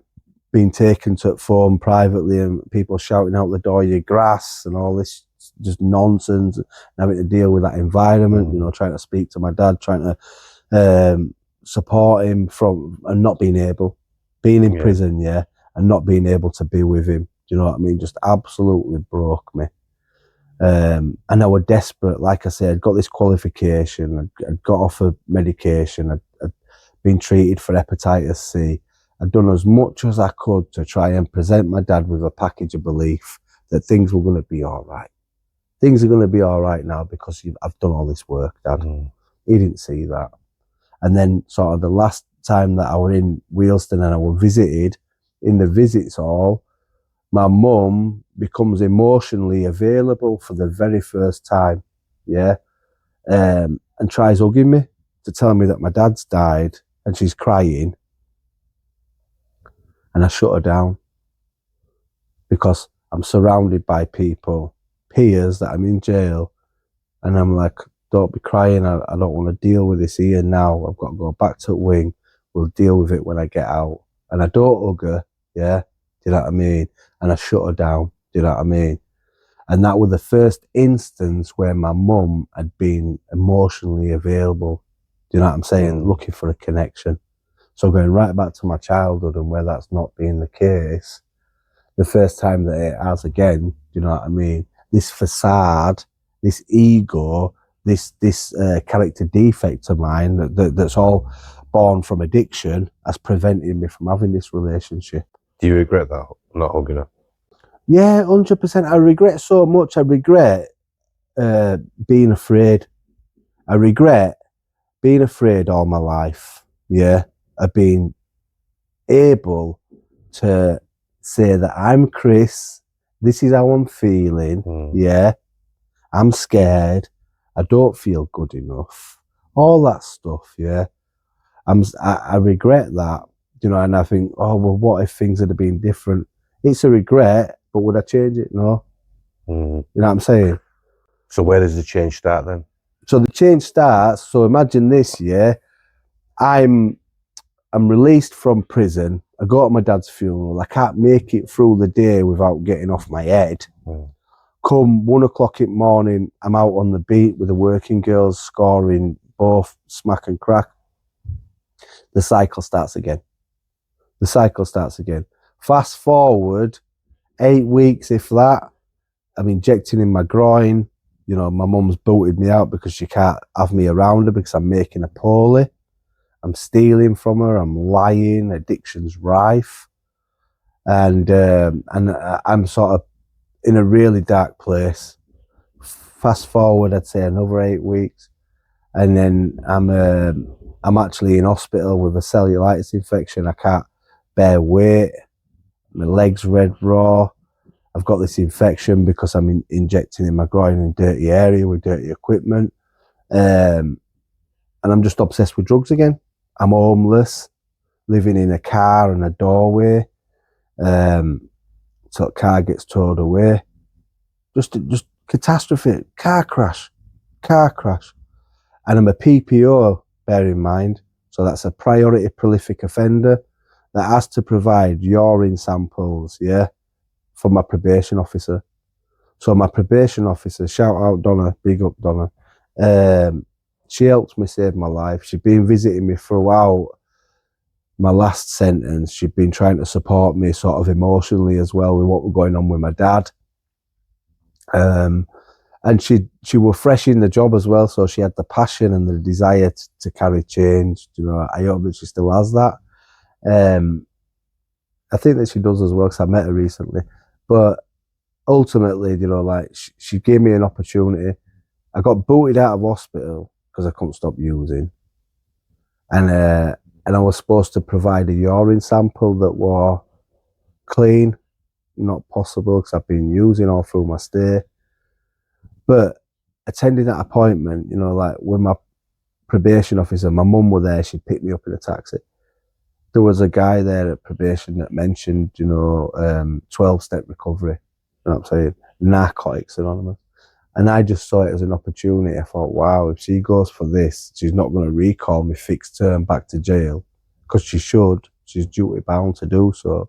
being taken to phone privately and people shouting out the door, "Your grass," and all this just nonsense, and having to deal with that environment, you know, trying to speak to my dad, trying to support him from, and not being able, being in prison, and not being able to be with him. Do you know what I mean? Just absolutely broke me. And I was desperate. Like I said, I'd got this qualification, I'd got off of medication, I'd been treated for hepatitis C. I'd done as much as I could to try and present my dad with a package of belief that things were going to be all right. Things are going to be all right now because I've done all this work, Dad. He didn't see that. And then sort of the last time that I was in Wheelston and I was visited, in the visits hall, my mum becomes emotionally available for the very first time, and tries hugging me to tell me that my dad's died, and she's crying. And I shut her down because I'm surrounded by people, peers, that I'm in jail, and I'm like, don't be crying, I don't want to deal with this here now. I've got to go back to the wing. We'll deal with it when I get out. And I don't hug her, do you know what I mean? And I shut her down, do you know what I mean? And that was the first instance where my mum had been emotionally available, do you know what I'm saying? Looking for a connection. So going right back to my childhood and where that's not been the case, the first time that it has again, do you know what I mean? This facade, this ego, this character defect of mine that's all born from addiction has prevented me from having this relationship. Do you regret that, not hugging her? Yeah, 100%. I regret so much. I regret being afraid. I regret being afraid all my life, of being able to say that I'm Chris, this is how I'm feeling, I'm scared, I don't feel good enough, all that stuff, I regret that, you know, and I think, oh, well, what if things had been different? It's a regret, but would I change it? No. You know what I'm saying? So where does the change start then? So the change starts, so imagine this, I'm released from prison. I go to my dad's funeral. I can't make it through the day without getting off my head. Come 1 o'clock in the morning, I'm out on the beat with the working girls scoring both smack and crack. The cycle starts again. Fast forward 8 weeks, if that, I'm injecting in my groin. You know, my mum's booted me out because she can't have me around her because I'm making her poorly. I'm stealing from her. I'm lying. Addiction's rife, and I'm sort of in a really dark place. Fast forward, I'd say another 8 weeks, and then I'm actually in hospital with a cellulitis infection. I can't bear weight. My legs red raw. I've got this infection because I'm injecting in my groin in dirty area with dirty equipment. And I'm just obsessed with drugs again. I'm homeless, living in a car and a doorway. So the car gets towed away. Just catastrophe, car crash. And I'm a PPO, bear in mind. So that's a priority prolific offender that has to provide urine samples, yeah, for my probation officer. So my probation officer, shout out Donna, big up Donna. She helped me save my life. She'd been visiting me throughout my last sentence. She'd been trying to support me sort of emotionally as well with what was going on with my dad. And she was fresh in the job as well, so she had the passion and the desire to carry change. You know, I hope that she still has that. I think that she does as well because I met her recently. But ultimately, you know, like she gave me an opportunity. I got booted out of hospital because I couldn't stop using, and I was supposed to provide a urine sample that were clean. Not possible because I've been using all through my stay. But attending that appointment, you know, like with my probation officer, my mum were there. She picked me up in a taxi. There was a guy there at probation that mentioned, you know, 12-step recovery. You know what I'm saying? Narcotics Anonymous. And I just saw it as an opportunity. I thought, wow, if she goes for this, she's not going to recall me fixed term back to jail because she should. She's duty bound to do so.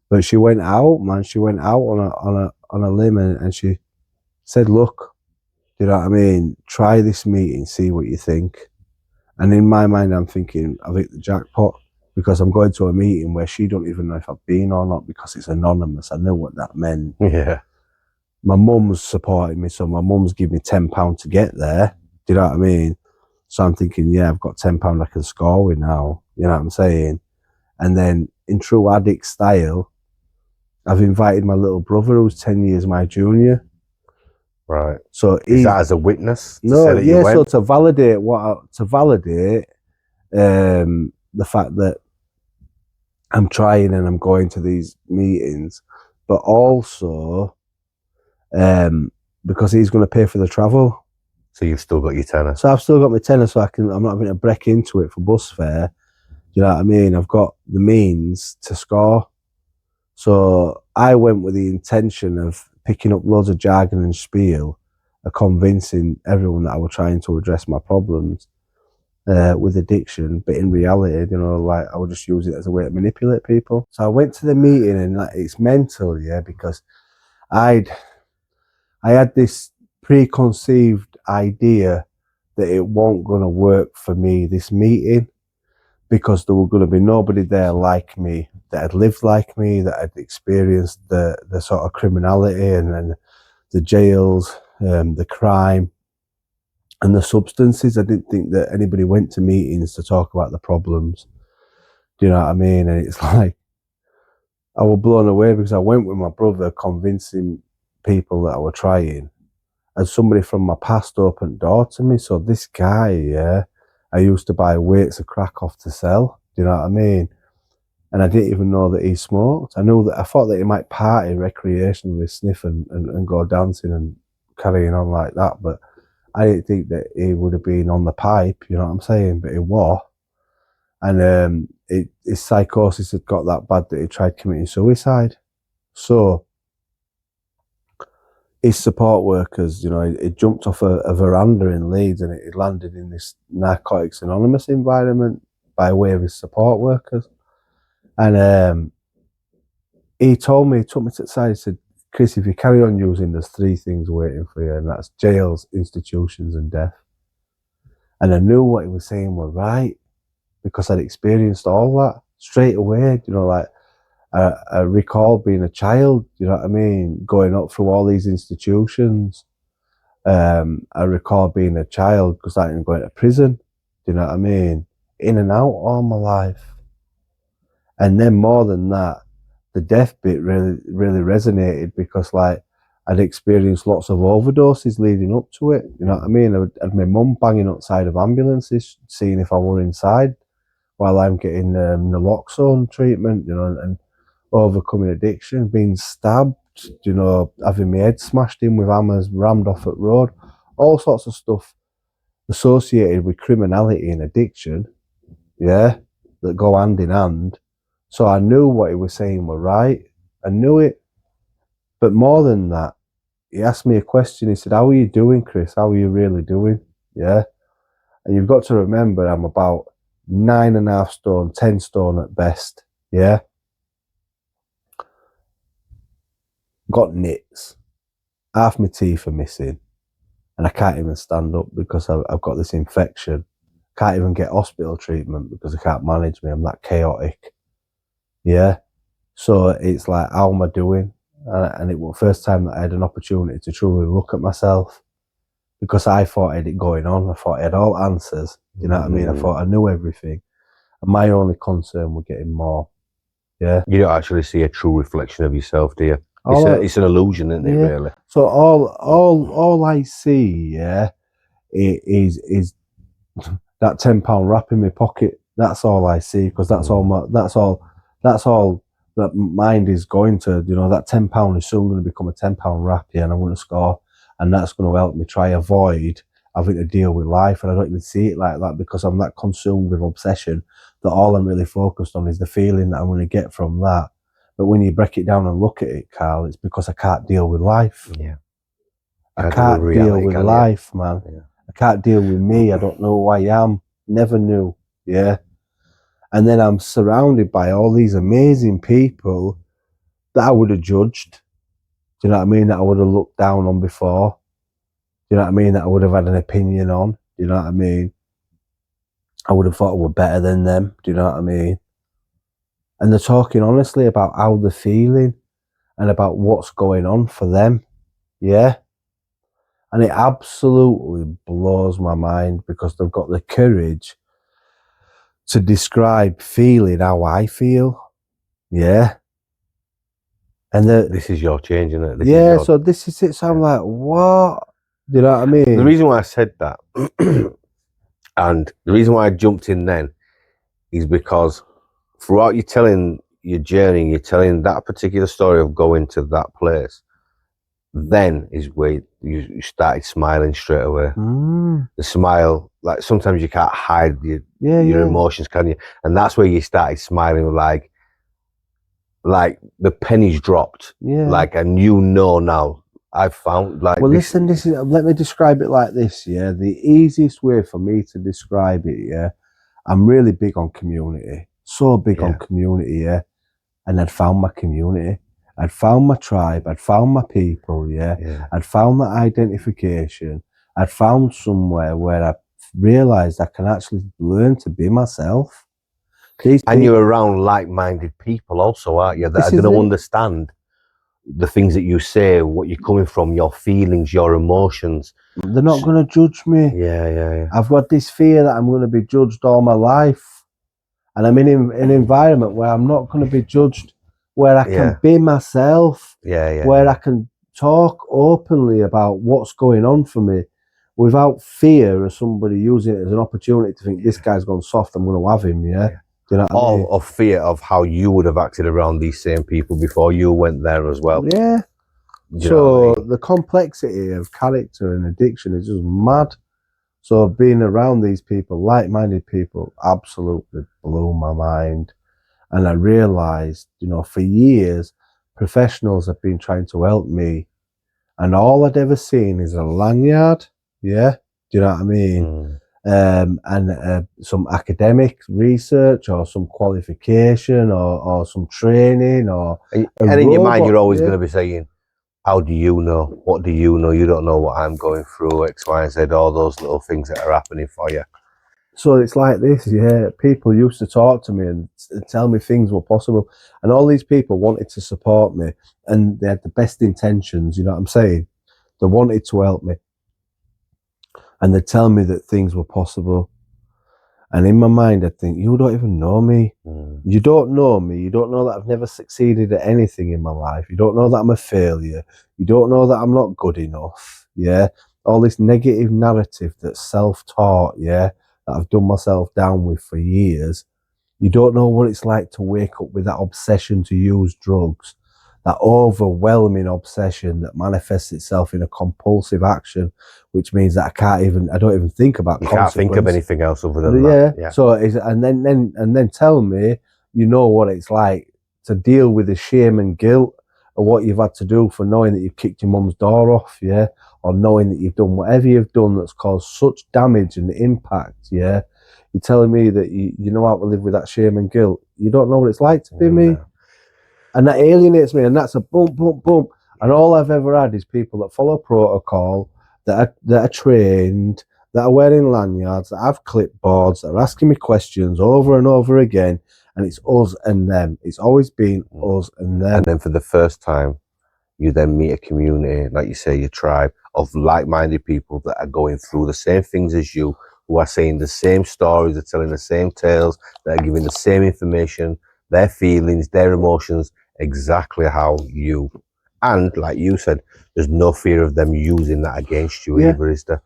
But she went out, man. She went out on a limb and she said, look, you know what I mean? Try this meeting, see what you think. And in my mind, I'm thinking, I've hit the jackpot because I'm going to a meeting where she don't even know if I've been or not because it's anonymous. I know what that meant. Yeah. My mum's supporting me, so my mum's giving me £10 to get there. Do you know what I mean? So I'm thinking, yeah, I've got £10 I can score with now. You know what I'm saying? And then in true addict style, I've invited my little brother who's 10 years my junior. Right. So is that as a witness? No, yeah. So to validate the fact that I'm trying and I'm going to these meetings, but also because he's going to pay for the travel. So you've still got your tenner. So I've still got my tenner, so I'm not having to break into it for bus fare. You know what I mean? I've got the means to score. So I went with the intention of picking up loads of jargon and spiel, convincing everyone that I was trying to address my problems with addiction. But in reality, you know, like I would just use it as a way to manipulate people. So I went to the meeting and like, it's mental, yeah, because I had this preconceived idea that it won't going to work for me, this meeting, because there were going to be nobody there like me, that had lived like me, that had experienced the sort of criminality and the jails, the crime and the substances. I didn't think that anybody went to meetings to talk about the problems. Do you know what I mean? And it's like, I was blown away because I went with my brother convincing people that I were trying, and somebody from my past opened the door to me. So this guy, yeah, I used to buy weights of crack off to sell. Do you know what I mean? And I didn't even know that he smoked. I thought that he might party recreationally, sniff and go dancing and carrying on like that. But I didn't think that he would have been on the pipe, you know what I'm saying? But he was. And his psychosis had got that bad that he tried committing suicide. So his support workers, you know, he jumped off a veranda in Leeds and it landed in this Narcotics Anonymous environment by way of his support workers. And he took me to the side, he said, Chris, if you carry on using, there's 3 things waiting for you, and that's jails, institutions and death. And I knew what he was saying was right because I'd experienced all that straight away. You know, like I recall being a child, you know what I mean, going up through all these institutions, I recall being a child because I didn't go to prison. Do you know what I mean? In and out all my life. And then more than that, the death bit really, really resonated because like I'd experienced lots of overdoses leading up to it. You know what I mean? I had my mum banging outside of ambulances, seeing if I were inside while I'm getting naloxone treatment, you know, and overcoming addiction, being stabbed, you know, having my head smashed in with hammers, rammed off at road, all sorts of stuff associated with criminality and addiction, yeah, that go hand in hand. So I knew what he was saying were right. I knew it. But more than that, he asked me a question. He said, how are you doing, Chris? How are you really doing? Yeah. And you've got to remember, I'm about 9.5 stone, 10 stone at best. Yeah. Got nits. Half my teeth are missing. And I can't even stand up because I've got this infection. Can't even get hospital treatment because I can't manage me. I'm that chaotic. Yeah. So it's like, how am I doing? And it was the first time that I had an opportunity to truly look at myself because I thought I had it going on. I thought I had all answers. You know what I mean? I thought I knew everything. And my only concern was getting more. Yeah. You don't actually see a true reflection of yourself, do you? It's an illusion, isn't it, really? So all I see, yeah, is that £10 wrap in my pocket. That's all I see because that's all that mind is going to. You know, that £10 is soon going to become a £10 wrap, yeah, and I'm going to score, and that's going to help me try avoid having to deal with life. And I don't even see it like that because I'm that consumed with obsession that all I'm really focused on is the feeling that I'm going to get from that. But when you break it down and look at it, Carl, it's because I can't deal with life. Yeah. I can't deal with life, man. Yeah. I can't deal with me. I don't know who I am. Never knew. Yeah. And then I'm surrounded by all these amazing people that I would have judged. Do you know what I mean? That I would have looked down on before. Do you know what I mean? That I would have had an opinion on. Do you know what I mean? I would have thought I were better than them. Do you know what I mean? And they're talking honestly about how they're feeling and about what's going on for them. Yeah. And it absolutely blows my mind because they've got the courage to describe feeling how I feel. Yeah. And this is your change, isn't it? So this is it. So I'm like, what? Do you know what I mean? The reason why I said that and the reason why I jumped in then is because throughout you telling your journey, you're telling that particular story of going to that place, then is where you started smiling straight away. The smile, like sometimes you can't hide your emotions, can you? And that's where you started smiling, like the pennies dropped. Yeah. Like, and you know now, I've found like. Well, listen, let me describe it like this. Yeah, the easiest way for me to describe it. Yeah, I'm really big on community. So big on community. Yeah, and I'd found my community. I'd found my tribe. I'd found my people. Yeah. I'd found that identification. I'd found somewhere where I realised I can actually learn to be myself. And you're around like-minded people also, aren't you? That are going to understand the things that you say, what you're coming from, your feelings, your emotions. They're not going to judge me. Yeah. I've got this fear that I'm going to be judged all my life. And I'm in an environment where I'm not going to be judged, where I can be myself, where I can talk openly about what's going on for me without fear of somebody using it as an opportunity to think this guy's gone soft, I'm going to have him, Do you know what I mean? Or fear of how you would have acted around these same people before you went there as well. Yeah. So the complexity of character and addiction is just mad. So being around these people, like-minded people, absolutely blew my mind. And I realised, for years, professionals have been trying to help me. And all I'd ever seen is a lanyard. Yeah. Do you know what I mean? And some academic research or some qualification or some training and in your mind you're always going to be saying, how do you know? What do you know? You don't know what I'm going through, X, Y, and Z, all those little things that are happening for you. So it's like this, people used to talk to me and tell me things were possible, and all these people wanted to support me and they had the best intentions, you know what I'm saying? They wanted to help me. and they'd tell me that things were possible. And in my mind, I'd think, you don't even know me. You don't know me. You don't know that I've never succeeded at anything in my life. You don't know that I'm a failure. You don't know that I'm not good enough. Yeah. All this negative narrative that's self-taught, yeah, that I've done myself down with for years. You don't know what it's like to wake up with that obsession to use drugs, that overwhelming obsession that manifests itself in a compulsive action, which means that I don't even think about You can't think of anything else other than that. Yeah. So and then tell me, you know what it's like to deal with the shame and guilt of what you've had to do for knowing that you've kicked your mum's door off, yeah, or knowing that you've done whatever you've done that's caused such damage and impact, yeah. You're telling me that you know how to live with that shame and guilt. You don't know what it's like to be me. And that alienates me, and that's a bump. And all I've ever had is people that follow protocol, that are trained, that are wearing lanyards, that have clipboards, that are asking me questions over and over again, and it's us and them. It's always been us and them. And then for the first time, you then meet a community, like you say, your tribe of like-minded people that are going through the same things as you, who are saying the same stories, they're telling the same tales, that are giving the same information, their feelings, their emotions, exactly how you. And like you said, there's no fear of them using that against you either, is there?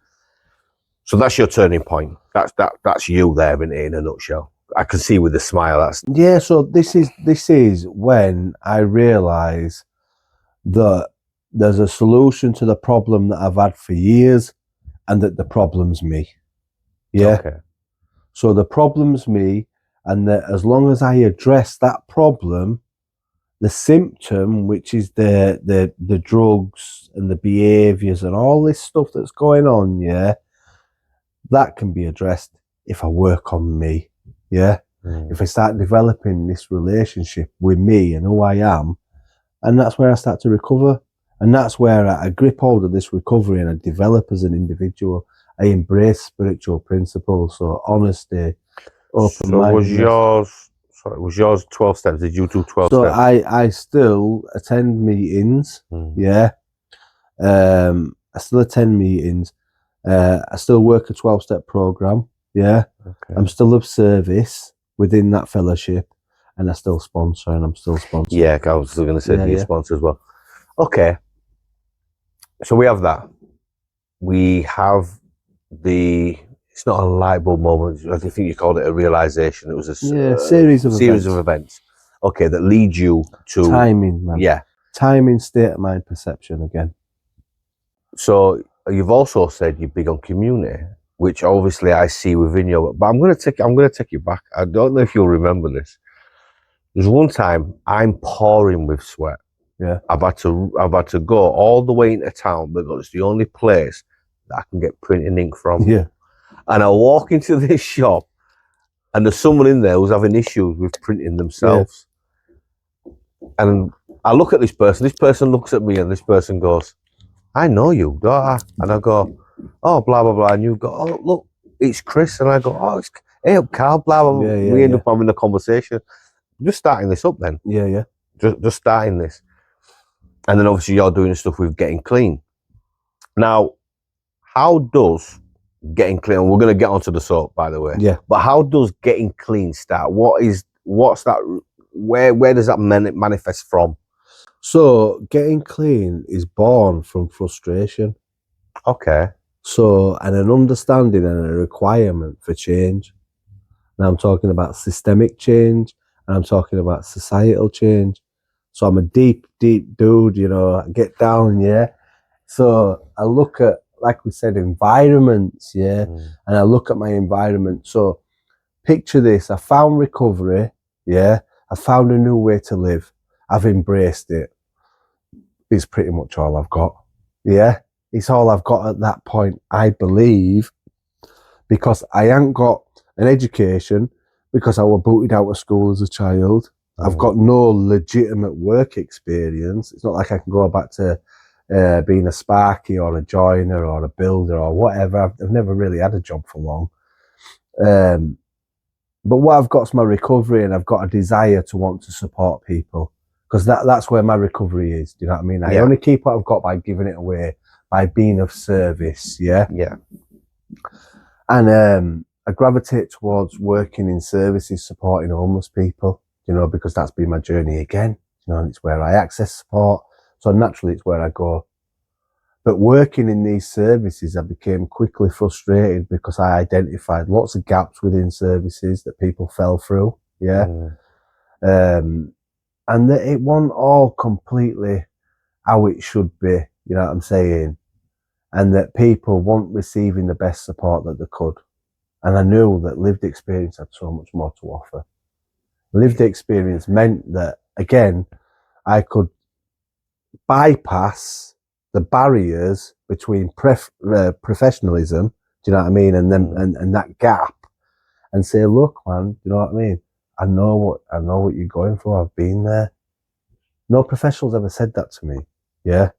So that's your turning point. That's you there in a nutshell. I can see with the smile. That's So this is when I realise that there's a solution to the problem that I've had for years, and that the problem's me. Yeah. Okay. So the problem's me, and that as long as I address that problem, the symptom, which is the drugs and the behaviours and all this stuff that's going on, yeah, that can be addressed if I work on me, yeah. If I start developing this relationship with me and who I am, and that's where I start to recover, and that's where I grip hold of this recovery and I develop as an individual. I embrace spiritual principles, so honesty, open-mindedness. So was yours 12 steps? Did you do 12 So steps? I still attend meetings, yeah. I still attend meetings. I still work a 12-step program, yeah. Okay. I'm still of service within that fellowship, and I still sponsor, and I'm still sponsoring. Yeah, I was still going to say you sponsor as well. Okay. So we have that. We have it's not a light bulb moment. I think you called it a realization. It was a series of events. Okay, that lead you to timing, man. Yeah, timing, state of mind, perception again. So you've also said you're big on community, which obviously I see within you. But I'm going to take you back. I don't know if you'll remember this. There's one time I'm pouring with sweat. Yeah, I've had to go all the way into town because it's the only place that I can get printing ink from. Yeah. And I walk into this shop, and there's someone in there who's having issues with printing themselves. Yeah. And I look at this person looks at me, and this person goes, I know you, don't I? And I go, oh, blah, blah, blah. And you go, oh, look, it's Chris. And I go, oh, it's, hey, Carl, blah, blah, blah. Yeah, we end up having a conversation. Just starting this up then. Yeah. Just starting this. And then obviously you're doing stuff with getting clean. Now, how does getting clean, and we're going to get onto the soap, by the way. Yeah. But how does getting clean start? What's that? Where does that manifest from? So getting clean is born from frustration. Okay. So, and an understanding and a requirement for change. And I'm talking about systemic change, and I'm talking about societal change. So I'm a deep dude, you know, I get down, yeah. So I look at, like we said, environments, yeah, and I look at my environment. So picture this, I found recovery, yeah, I found a new way to live, I've embraced it. It's pretty much all I've got, yeah. It's all I've got at that point, I believe, because I ain't got an education, because I was booted out of school as a child. I've got no legitimate work experience. It's not like I can go back to being a sparky or a joiner or a builder or whatever. I've never really had a job for long. But what I've got is my recovery, and I've got a desire to want to support people, because that's where my recovery is. Do you know what I mean? I only keep what I've got by giving it away, by being of service. Yeah. Yeah. And I gravitate towards working in services, supporting homeless people, you know, because that's been my journey again. You know, and it's where I access support. So naturally, it's where I go. But working in these services, I became quickly frustrated because I identified lots of gaps within services that people fell through. Yeah. And that it wasn't all completely how it should be, you know what I'm saying? And that people weren't receiving the best support that they could. And I knew that lived experience had so much more to offer. Lived experience meant that, again, I could bypass the barriers between professionalism, do you know what I mean, and then and that gap, and say, look, man, do you know what I mean? I know what you're going for. I've been there. No professional's ever said that to me. Yeah.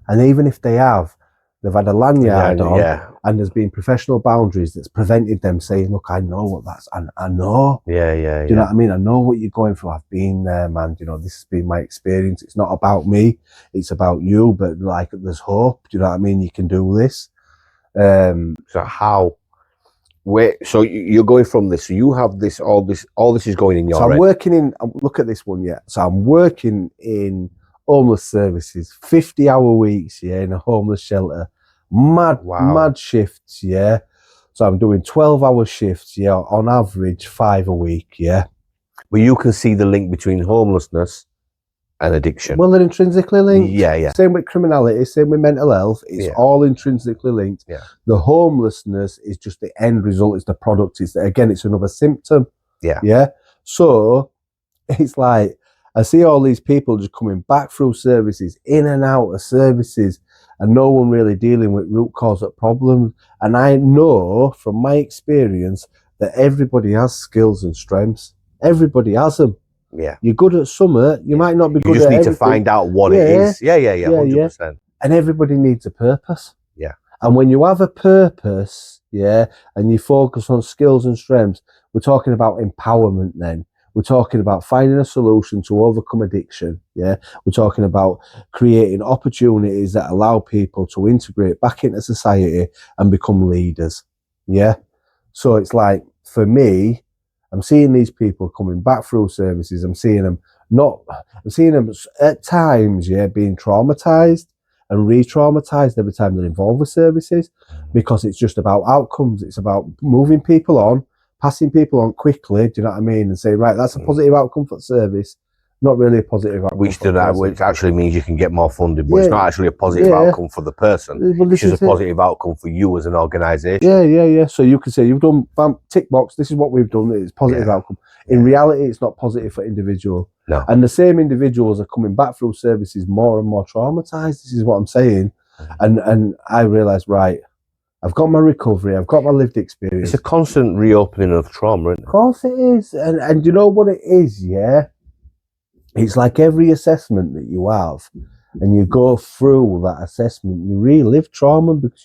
And even if they have, they've had a lanyard on, and there's been professional boundaries that's prevented them saying, look, I know what that's, I know. Do you know what I mean? I know what you're going for. I've been there, man. You know, this has been my experience. It's not about me. It's about you, but like, there's hope. Do you know what I mean? You can do this. So how, so you're going from this, so you have this, all this is going in your So I'm head. working in, look at this one, yeah. So I'm working in homeless services, 50-hour weeks, yeah, in a homeless shelter. Mad shifts, yeah. So I'm doing 12-hour shifts, yeah, on average 5 a week, yeah. But you can see the link between homelessness and addiction. Well, they're intrinsically linked. Yeah. Same with criminality, same with mental health. It's all intrinsically linked. Yeah. The homelessness is just the end result, it's the product. It's another symptom. Yeah. So it's like, I see all these people just coming back through services, in and out of services, and no one really dealing with root cause of problems. And I know from my experience that everybody has skills and strengths. Everybody has them. Yeah. You're good at something, you might not be good at everything. You just need to find out what it is. Yeah, 100%. And everybody needs a purpose. Yeah. And when you have a purpose, yeah, and you focus on skills and strengths, we're talking about empowerment then. We're talking about finding a solution to overcome addiction, yeah? We're talking about creating opportunities that allow people to integrate back into society and become leaders, yeah? So it's like, for me, I'm seeing these people coming back through services. I'm seeing them at times, yeah, being traumatized and re-traumatized every time they're involved with services, because it's just about outcomes. It's about moving people on, passing people on quickly, do you know what I mean? And saying, right, that's a positive outcome for the service, not really a positive outcome. Which actually means you can get more funding, but it's not actually a positive outcome for the person. Well, it's just a positive outcome for you as an organisation. Yeah. So you can say, you've done, bam, tick box, this is what we've done, it's positive outcome. In reality, it's not positive for individual. No. And the same individuals are coming back through services more and more traumatized. This is what I'm saying. And I realised, right, I've got my recovery, I've got my lived experience. It's a constant reopening of trauma, isn't it? Of course it is. And you know what it is, yeah? It's like every assessment that you have, and you go through that assessment, you relive trauma because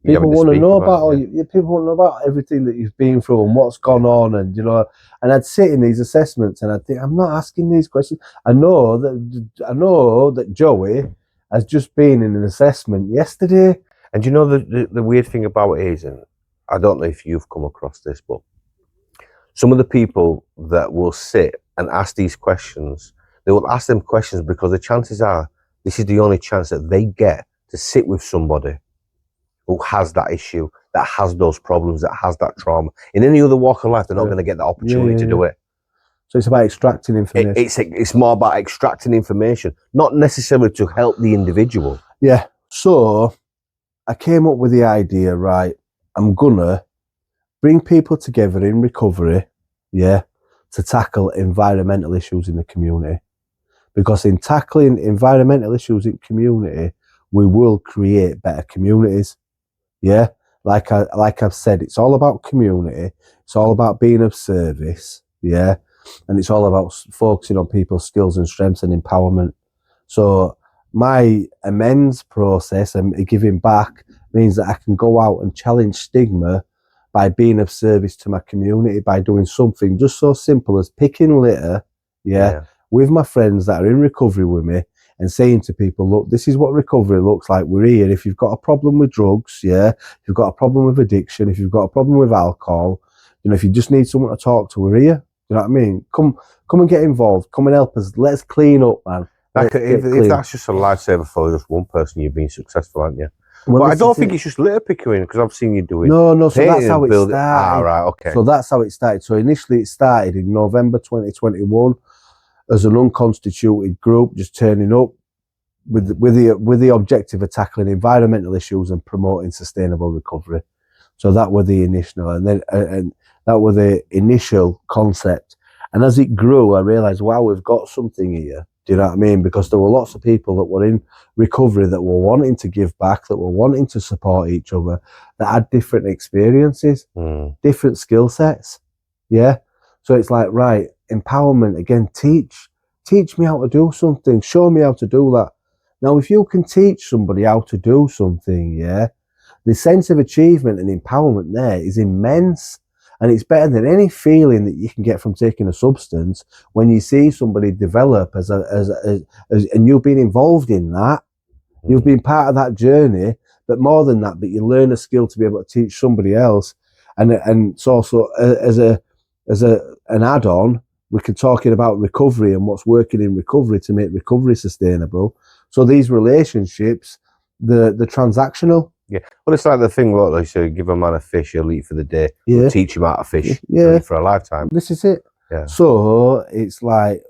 people want to know about people want to know about everything that you've been through and what's gone on, and you know. And I'd sit in these assessments and I'd think, I'm not asking these questions. I know that Joey has just been in an assessment yesterday. And you know the weird thing about it is, and I don't know if you've come across this, but some of the people that will sit and ask these questions, they will ask them questions because the chances are this is the only chance that they get to sit with somebody who has that issue, that has those problems, that has that trauma. In any other walk of life, they're not going to get the opportunity to do it. So it's about extracting information. It's more about extracting information, not necessarily to help the individual. Yeah. So I came up with the idea, right, I'm gonna bring people together in recovery, yeah, to tackle environmental issues in the community. Because in tackling environmental issues in community, we will create better communities. Yeah. Like I've said, it's all about community. It's all about being of service. Yeah. And it's all about focusing on people's skills and strengths and empowerment. So my amends process and giving back means that I can go out and challenge stigma by being of service to my community, by doing something just so simple as picking litter, with my friends that are in recovery with me, and saying to people, look, this is what recovery looks like. We're here. If you've got a problem with drugs, if you've got a problem with addiction, if you've got a problem with alcohol, if you just need someone to talk to, we're here. You know what I mean? Come and get involved. Come and help us. Let's clean up, man. If that's just a lifesaver for just one person, you've been successful, aren't you? Well, but I don't think it's just litter picking, because I've seen you doing. No. So that's how it started. Ah, right, okay. So that's how it started. So initially, it started in November 2021 as an unconstituted group, just turning up with the objective of tackling environmental issues and promoting sustainable recovery. So that were the initial, and that were the initial concept. And as it grew, I realised, wow, we've got something here. Do you know what I mean? Because there were lots of people that were in recovery that were wanting to give back, that were wanting to support each other, that had different experiences, different skill sets. Yeah. So it's like, right, empowerment again, teach me how to do something, show me how to do that. Now, if you can teach somebody how to do something, the sense of achievement and empowerment there is immense. And it's better than any feeling that you can get from taking a substance when you see somebody develop and you've been involved in that. You've been part of that journey, but more than that, but you learn a skill to be able to teach somebody else. And it's also as an add-on, we can talking about recovery and what's working in recovery to make recovery sustainable. So these relationships, the transactional. Yeah, well, it's like the thing, look, they say, give a man a fish, he'll eat for the day. Yeah. We'll teach him how to fish, he'll eat for a lifetime. This is it. Yeah. So it's like,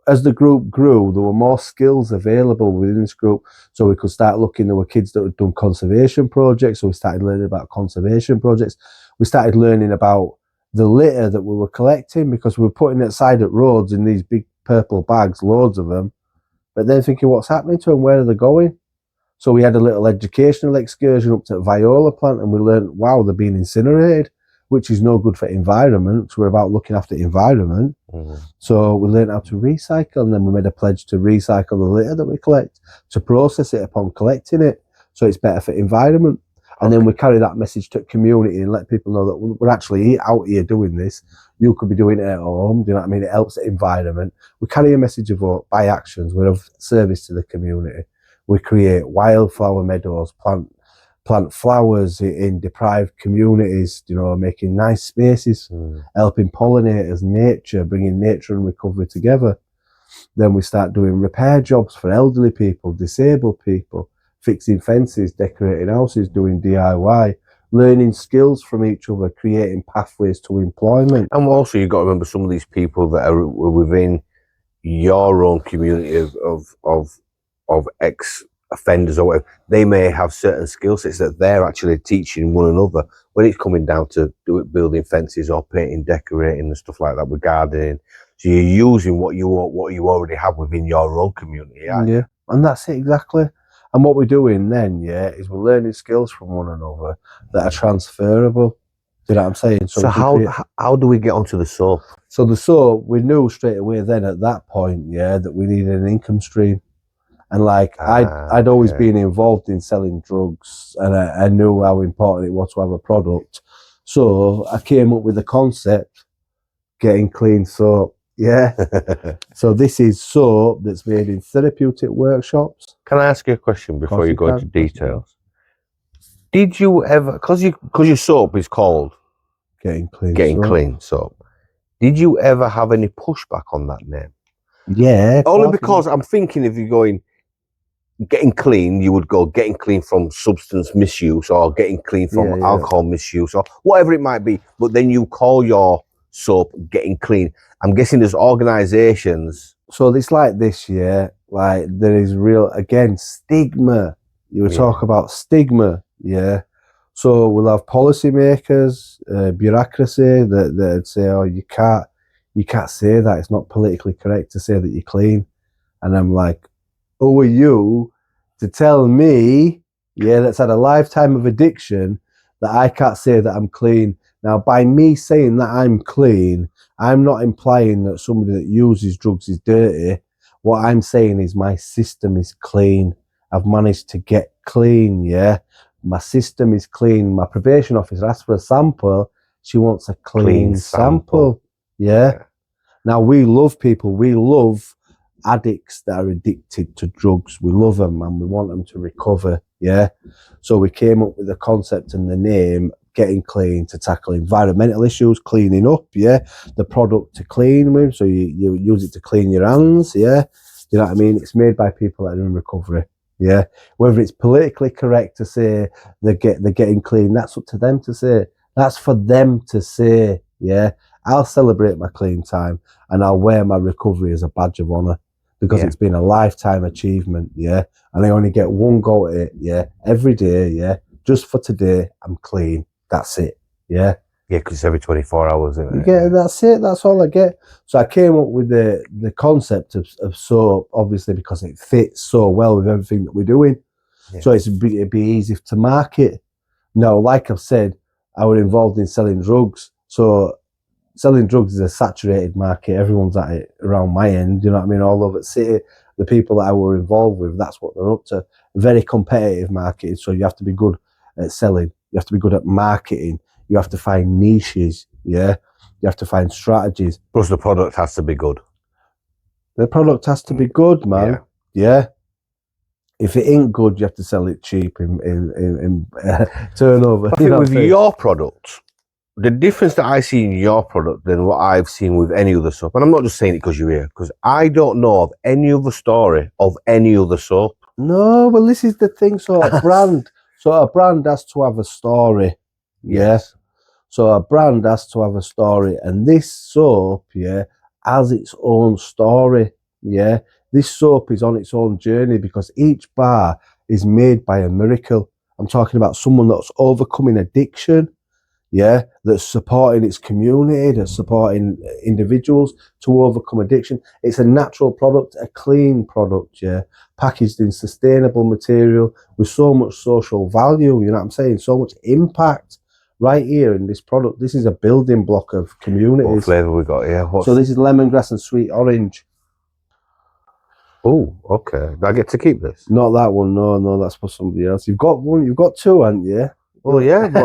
as the group grew, there were more skills available within this group. So we could start looking, there were kids that had done conservation projects, so we started learning about conservation projects. We started learning about the litter that we were collecting, because we were putting it aside at roads in these big purple bags, loads of them, but then thinking, what's happening to them, where are they going? So we had a little educational excursion up to the Viola plant, and we learned, wow, they're being incinerated, which is no good for environment, because we're about looking after the environment. So we learned how to recycle, and then we made a pledge to recycle the litter that we collect, to process it upon collecting it, so it's better for environment. And then we carry that message to the community and let people know that we're actually out here doing this. You could be doing it at home. Do you know what I mean? It helps the environment. We carry a message of by actions. We're of service to the community. We create wildflower meadows, plant flowers in deprived communities, making nice spaces, helping pollinators, nature, bringing nature and recovery together. Then we start doing repair jobs for elderly people, disabled people, fixing fences, decorating houses, doing DIY, learning skills from each other, creating pathways to employment. And also, you've got to remember some of these people that are within your own community of ex-offenders or whatever, they may have certain skill sets that they're actually teaching one another when it's coming down to building fences or painting, decorating and stuff like that, with gardening. So you're using what you already have within your own community. Yeah, and that's it exactly. And what we're doing then, is we're learning skills from one another that are transferable. Do you know what I'm saying? So how do we get onto the soap? So the soap, we knew straight away then at that point, that we needed an income stream. And I'd always been involved in selling drugs, and I knew how important it was to have a product. So I came up with the concept, getting clean soap. Yeah. So this is soap that's made in therapeutic workshops. Can I ask you a question before you go into details? Did you ever, because your soap is called Getting Clean Soap, did you ever have any pushback on that name? Yeah. Only because I'm thinking, if you're going getting clean, you would go getting clean from substance misuse, or getting clean from alcohol misuse, or whatever it might be. But then you call your soap Getting Clean. I'm guessing there's organizations. So it's like this, like there is real, again, stigma. You were talking about stigma, So we'll have policymakers, bureaucracy that'd say, oh, you can't say that. It's not politically correct to say that you're clean. And I'm like, who are you to tell me, that's had a lifetime of addiction, that I can't say that I'm clean? Now, by me saying that I'm clean, I'm not implying that somebody that uses drugs is dirty. What I'm saying is my system is clean. I've managed to get clean, My system is clean. My probation officer asked for a sample. She wants a clean sample. Now, we love people. We love addicts that are addicted to drugs. We love them and we want them to recover. Yeah. So we came up with the concept and the name Getting Clean to tackle environmental issues, cleaning up. Yeah. The product to clean with. So you use it to clean your hands. Yeah. You know what I mean? It's made by people that are in recovery. Yeah. Whether it's politically correct to say they're getting clean, that's up to them to say. That's for them to say. Yeah. I'll celebrate my clean time and I'll wear my recovery as a badge of honour because it's been a lifetime achievement. Yeah. And I only get one go at it. Yeah. Every day. Yeah. Just for today, I'm clean. That's it. Yeah. Yeah, because it's every 24 hours, isn't it? Yeah, that's it. That's all I get. So I came up with the concept of soap, obviously, because it fits so well with everything that we're doing. Yeah. So it'd be easy to market. Now, like I've said, I was involved in selling drugs. So selling drugs is a saturated market. Everyone's at it around my end. You know what I mean? All over the city, the people that I were involved with, that's what they're up to. Very competitive market. So you have to be good at selling. You have to be good at marketing. You have to find niches, yeah? You have to find strategies. Plus the product has to be good. The product has to be good, man. Yeah. If it ain't good, you have to sell it cheap in turnover. I think with your product, the difference that I see in your product than what I've seen with any other soap, and I'm not just saying it because you're here, because I don't know of any other story of any other soap. No, well, this is the thing. So a brand has to have a story. Yes. So a brand has to have a story, and this soap, has its own story. Yeah, this soap is on its own journey because each bar is made by a miracle. I'm talking about someone that's overcoming addiction. Yeah, that's supporting its community, that's supporting individuals to overcome addiction. It's a natural product, a clean product, packaged in sustainable material with so much social value. You know what I'm saying? So much impact. Right here in this product, this is a building block of communities. What flavour we got here? So this is lemongrass and sweet orange. Oh, okay. Do I get to keep this? Not that one. No, that's for somebody else. You've got one. You've got two, haven't you? Well, yeah, but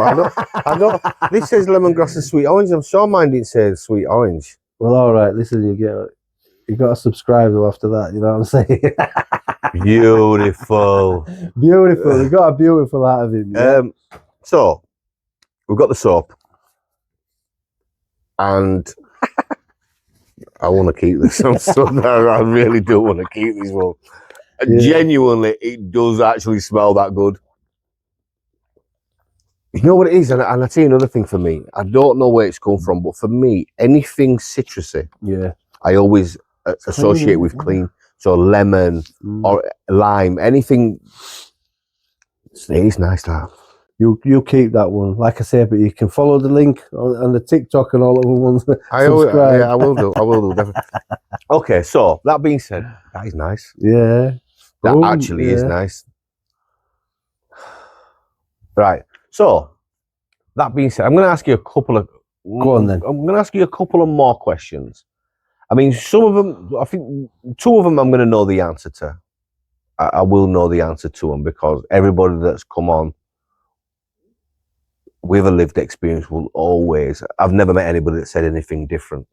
I don't. This says lemongrass and sweet orange. I'm sure mine didn't say sweet orange. Well, all right. Listen, you got to subscribe though after that. You know what I'm saying? Beautiful. Beautiful. You got a beautiful out of him. Yeah? So. We've got the soap, and I want to keep this. I really do want to keep this one. Genuinely, it does actually smell that good. You know what it is? And I'll tell you another thing for me. I don't know where it's come from, but for me, anything citrusy, I always associate with clean. So lemon or lime, anything. It's nice to have. You keep that one, like I say, but you can follow the link on the TikTok and all other ones. I will do. Definitely. Okay, so that being said, that is nice. Yeah, that actually is nice. Right. So that being said, I'm going to ask you a couple of. Go on then. I'm going to ask you a couple of more questions. I mean, some of them, I think, two of them, I'm going to know the answer to. I will know the answer to them because everybody that's come on with a lived experience will always. I've never met anybody that said anything different,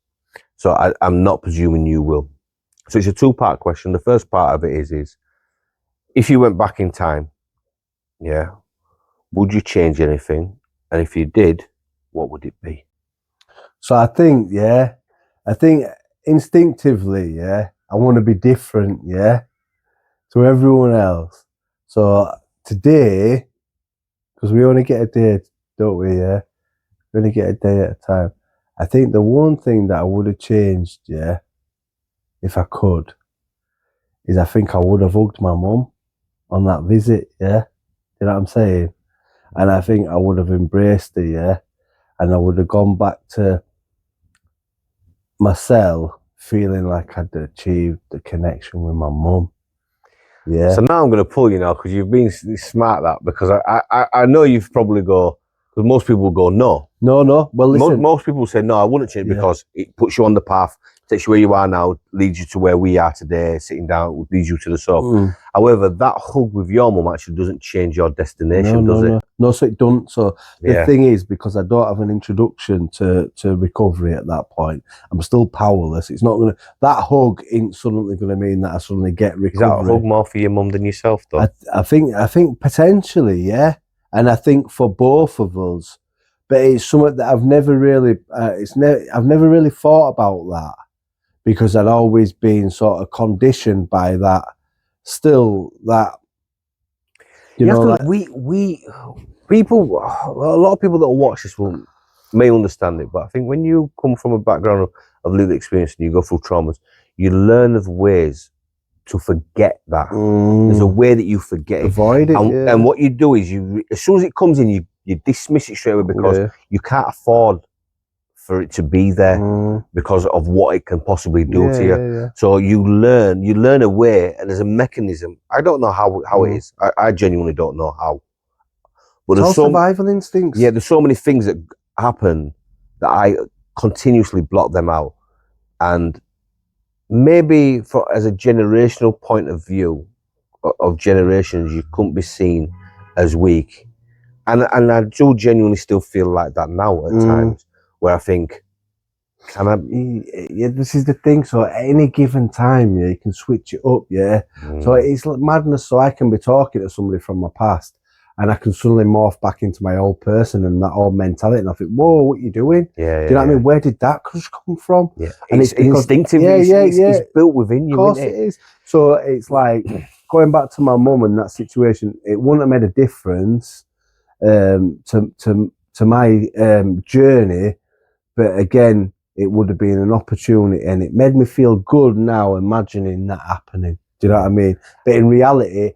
so I'm not presuming you will. So it's a two-part question. The first part of it is if you went back in time, would you change anything? And if you did, what would it be? So I think instinctively, I want to be different, to everyone else. So today, because we only get a day, don't we? Yeah, we only get a day at a time. I think the one thing that I would have changed, if I could, is I think I would have hugged my mum on that visit. Yeah, you know what I'm saying? And I think I would have embraced her. And I would have gone back to myself feeling like I'd achieved the connection with my mum. Yeah. So now I'm going to pull you now because you've been smart that because I know you've probably go. Because most people will go, no. Well, listen. Most people say, no, I wouldn't change because it puts you on the path takes you where you are now, leads you to where we are today, sitting down, leads you to the sofa. However, that hug with your mum actually doesn't change your destination, does it? No, so it don't. So the Yeah. thing is, because I don't have an introduction to recovery at that point, I'm still powerless. It's not gonna, that hug ain't suddenly gonna mean that I suddenly get recovery. Is that a hug more for your mum than yourself, though? I think potentially, yeah, and I think for both of us, but it's something that I've never really, I've never really thought about that, because I'd always been sort of conditioned by that. Still, that you know, like, we people, a lot of people that will watch this may understand it, but I think when you come from a background of lived experience and you go through traumas, you learn of ways to forget that. There's a way that you forget avoid it, and, and what you do is as soon as it comes in, you dismiss it straight away, because you can't afford for it to be there because of what it can possibly do to you. So you learn a way, and there's a mechanism. I don't know how it is. I genuinely don't know how. But it's all survival instincts. Yeah, there's so many things that happen that I continuously block them out. And maybe as a generational point of view of generations, you couldn't be seen as weak. And I do genuinely still feel like that now at times, where I think, this is the thing. So at any given time, you can switch it up, So it's like madness. So I can be talking to somebody from my past, and I can suddenly morph back into my old person and that old mentality, and I think, whoa, what are you doing? Do you know what I mean? Where did that come from? Yeah, and it's instinctive. It's built within you. Of course it is. So it's like going back to my mum and that situation. It wouldn't have made a difference to my journey, but again, it would have been an opportunity, and it made me feel good now imagining that happening. Do you know what I mean? But in reality,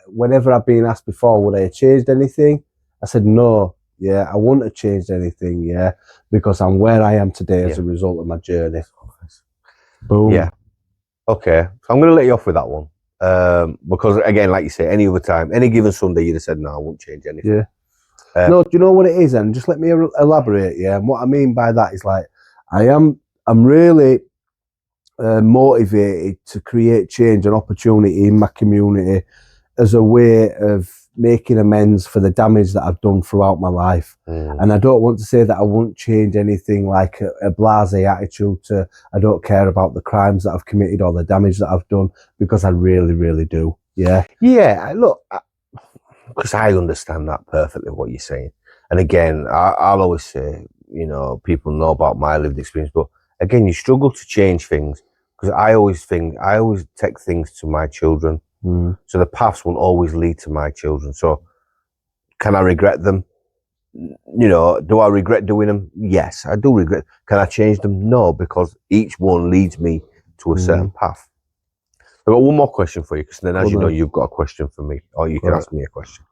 whenever I've been asked before, would I have changed anything? I said no. Yeah, I wouldn't have changed anything. Yeah, because I'm where I am today as a result of my journey. Boom. Yeah. Okay, so I'm going to let you off with that one, because again, like you say, any other time, any given Sunday, you'd have said no, I won't change anything. Yeah. No, do you know what it is? And just let me elaborate. Yeah, and what I mean by that is like I'm really motivated to create change and opportunity in my community as a way of making amends for the damage that I've done throughout my life. And I don't want to say that I won't change anything, like a blasé attitude to I don't care about the crimes that I've committed or the damage that I've done, because I really, really do. Yeah. Yeah, look, because I understand that perfectly, what you're saying. And again, I'll always say, you know, people know about my lived experience, but again, you struggle to change things, because I always take things to my children. So the paths will always lead to my children. So can I regret them? You know, do I regret doing them? Yes, I do regret. Can I change them? No, because each one leads me to a certain path. I've got one more question for you, because then, as you know, you've got a question for me, or you can ask me a question.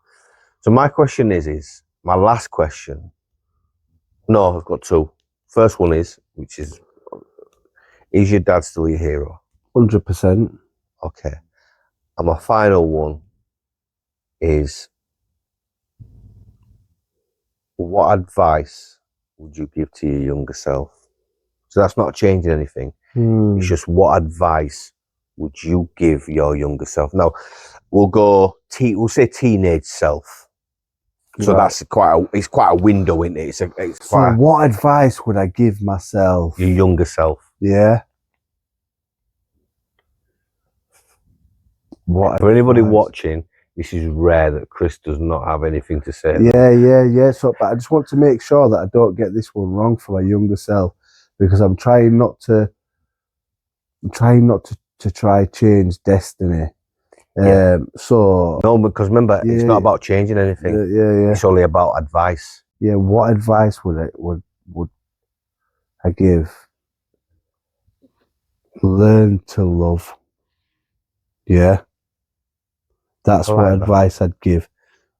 So my question is my last question. No, I've got two. First one is your dad still your hero? 100%. Okay. And my final one is, what advice would you give to your younger self? So that's not changing anything. It's just, what advice would you give your younger self? Now, we'll say teenage self. So that's quite a window, isn't it? So what advice would I give myself? Your younger self. Yeah. For anybody watching, this is rare that Chris does not have anything to say. Yeah. So, but I just want to make sure that I don't get this one wrong for my younger self, because I'm trying not to try change destiny. So no, because remember, it's not about changing anything. It's only about advice. Yeah. What advice would I give? Learn to love. Yeah. That's what advice I'd give.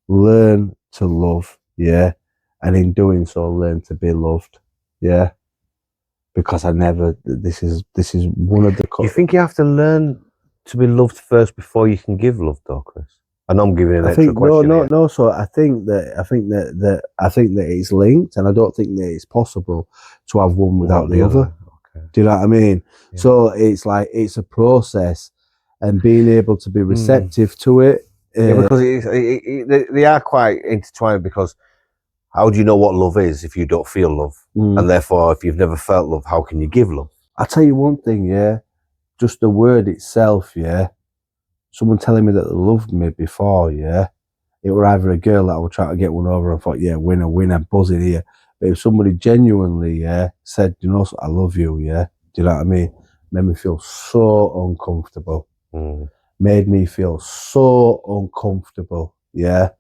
Learn to love. Yeah. And in doing so, learn to be loved. Yeah. Because this is one of the... You think you have to learn to be loved first before you can give love, though, Chris? I know I'm giving an extra question. No. So I think that it's linked, and I don't think that it's possible to have one without the other. Do you know what I mean? Yeah. So it's like it's a process, and being able to be receptive to it. Yeah, because they are quite intertwined. Because how do you know what love is if you don't feel love? And therefore, if you've never felt love, how can you give love? I'll tell you one thing, yeah. Just the word itself, yeah. Someone telling me that they loved me before, yeah. It were either a girl that I would try to get one over and thought, yeah, winner, buzzing here. But if somebody genuinely, yeah, said, you know, I love you, yeah. Do you know what I mean? Made me feel so uncomfortable. Made me feel so uncomfortable, yeah.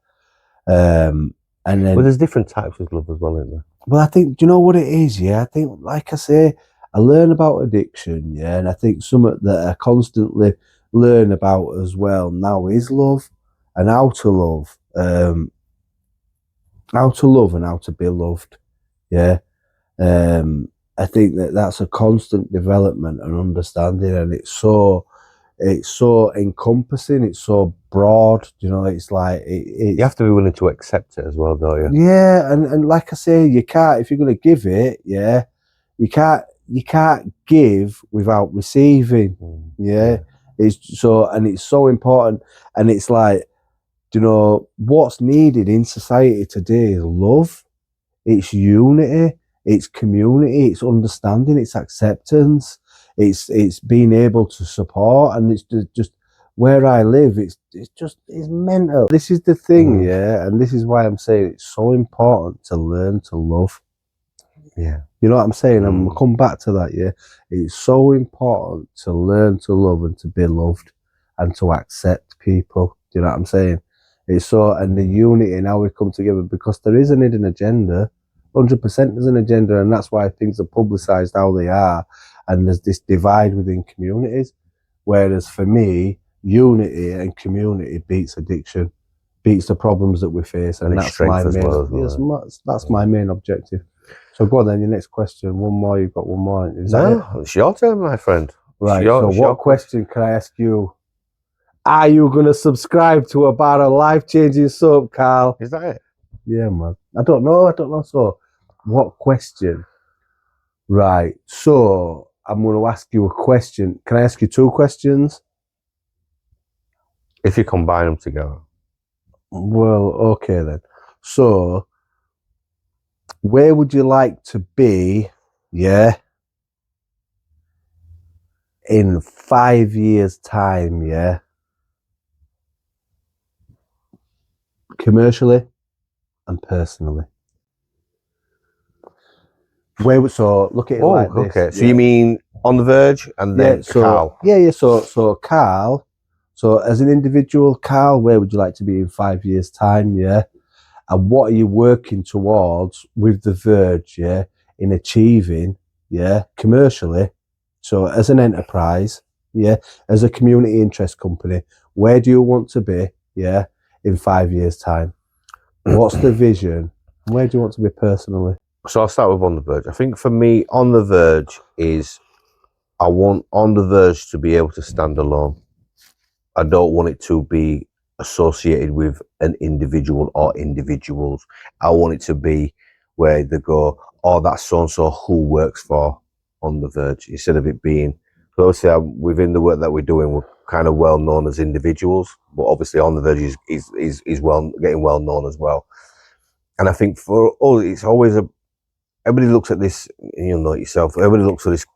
And then, Well, there's different types of love as well, isn't there? well, I think, do you know what it is? Yeah, I think, like I say, I learn about addiction, yeah, and I think something that I constantly learn about as well now is love and how to love, and how to be loved, yeah. I think that that's a constant development and understanding, and it's so encompassing, it's so broad, you know. It's like You have to be willing to accept it as well, don't you? yeah, and like I say, you can't, if you're going to give it, yeah, you can't give without receiving, yeah. It's so, and it's so important, and it's like, you know, what's needed in society today is love, it's unity, it's community, it's understanding, it's acceptance, it's being able to support, and it's just where I live, it's mental. This is the thing, yeah, and this is why I'm saying it's so important to learn to love. Yeah. You know what I'm saying? And we'll come back to that, yeah. It's so important to learn to love and to be loved and to accept people. Do you know what I'm saying? It's so, and the unity and how we come together, because there is an hidden agenda. 100% there's an agenda, and that's why things are publicised how they are, and there's this divide within communities. Whereas for me, unity and community beats addiction, beats the problems that we face, and that's my main. That's my main objective. So go on then, your next question. One more, you've got one more. Is that it? It's your turn, my friend. Right. So what question can I ask you? Are you going to subscribe to About a Life-Changing Soap, Carl? Is that it? Yeah, man. I don't know. So, what question? Right. So, I'm going to ask you a question. Can I ask you two questions? If you combine them together. Well, okay then. So, where would you like to be, yeah, in 5 years' time, yeah? Commercially and personally. So look at it like this. Okay. So you mean On the Verge and then Carl? Yeah. So Carl. So as an individual, Carl, where would you like to be in 5 years' time? Yeah. And what are you working towards with the Verge? Yeah, in achieving. Yeah, commercially. So as an enterprise. Yeah, as a community interest company, where do you want to be? Yeah, in 5 years' time. What's the vision? And where do you want to be personally? So I'll start with On the Verge. I think for me, On the Verge is, I want On the Verge to be able to stand alone. I don't want it to be associated with an individual or individuals. I want it to be where they go, oh, that's so-and-so who works for On the Verge, instead of it being, so obviously within the work that we're doing, we're kind of well known as individuals, but obviously On the Verge is getting well known as well. And I think for all, it's always everybody looks at this, you know it yourself, everybody looks at this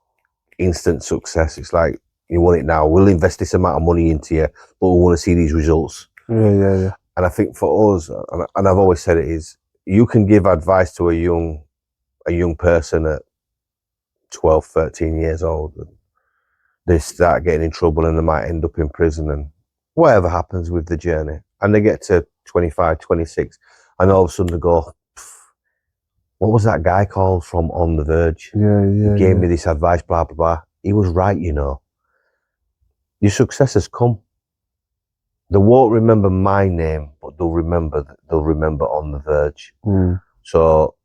instant success. It's like, you want it now, we'll invest this amount of money into you, but we want to see these results. Yeah. And I think for us, and I've always said it, is you can give advice to a young person at 12, 13 years old, and they start getting in trouble and they might end up in prison, and whatever happens with the journey, and they get to 25, 26, and all of a sudden they go, what was that guy called from On the Verge? Yeah. He gave me this advice, blah, blah, blah. He was right, you know. Your success has come. They won't remember my name, but they'll remember On the Verge. So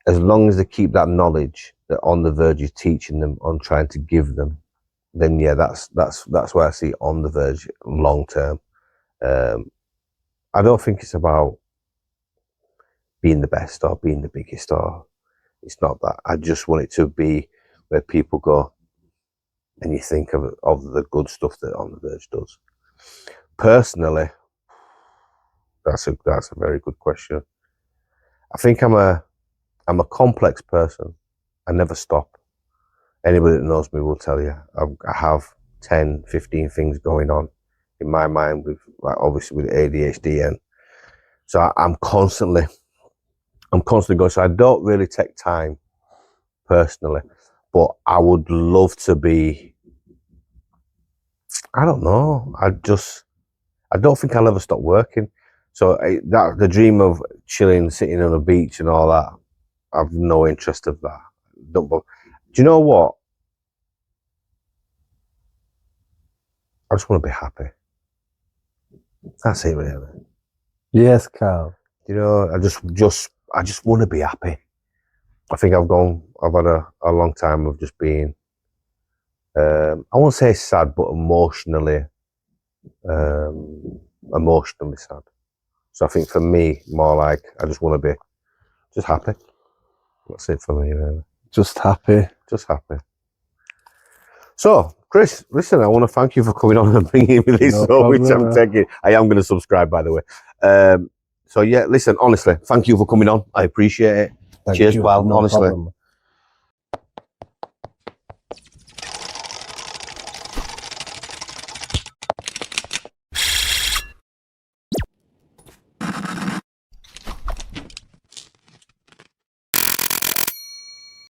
as long as they keep that knowledge that On the Verge is teaching them, on trying to give them, then yeah, that's where I see On the Verge long term. I don't think it's about being the best or being the biggest, or It's not that. I just want it to be where people go and you think of the good stuff that On the Verge does. Personally, that's a very good question. I think I'm a complex person. I never stop. Anybody that knows me will tell you I have 10, 15 things going on in my mind, with obviously with ADHD, and so I'm constantly going. So I don't really take time personally, but I would love to be. I don't know. I don't think I'll ever stop working. So the dream of chilling, sitting on a beach and all that, I've no interest of that. Do you know what? I just want to be happy. That's it, really. Yes, Carl. You know, I just want to be happy. I think I've had a long time of just being, I won't say sad, but emotionally sad. So I think for me, more like I just want to be just happy. That's it for me, really. Just happy. Just happy. So, Chris, listen, I want to thank you for coming on and bringing me this, which I'm taking. I am going to subscribe, by the way. So, yeah, listen, honestly, thank you for coming on. I appreciate it. Cheers, pal. Honestly.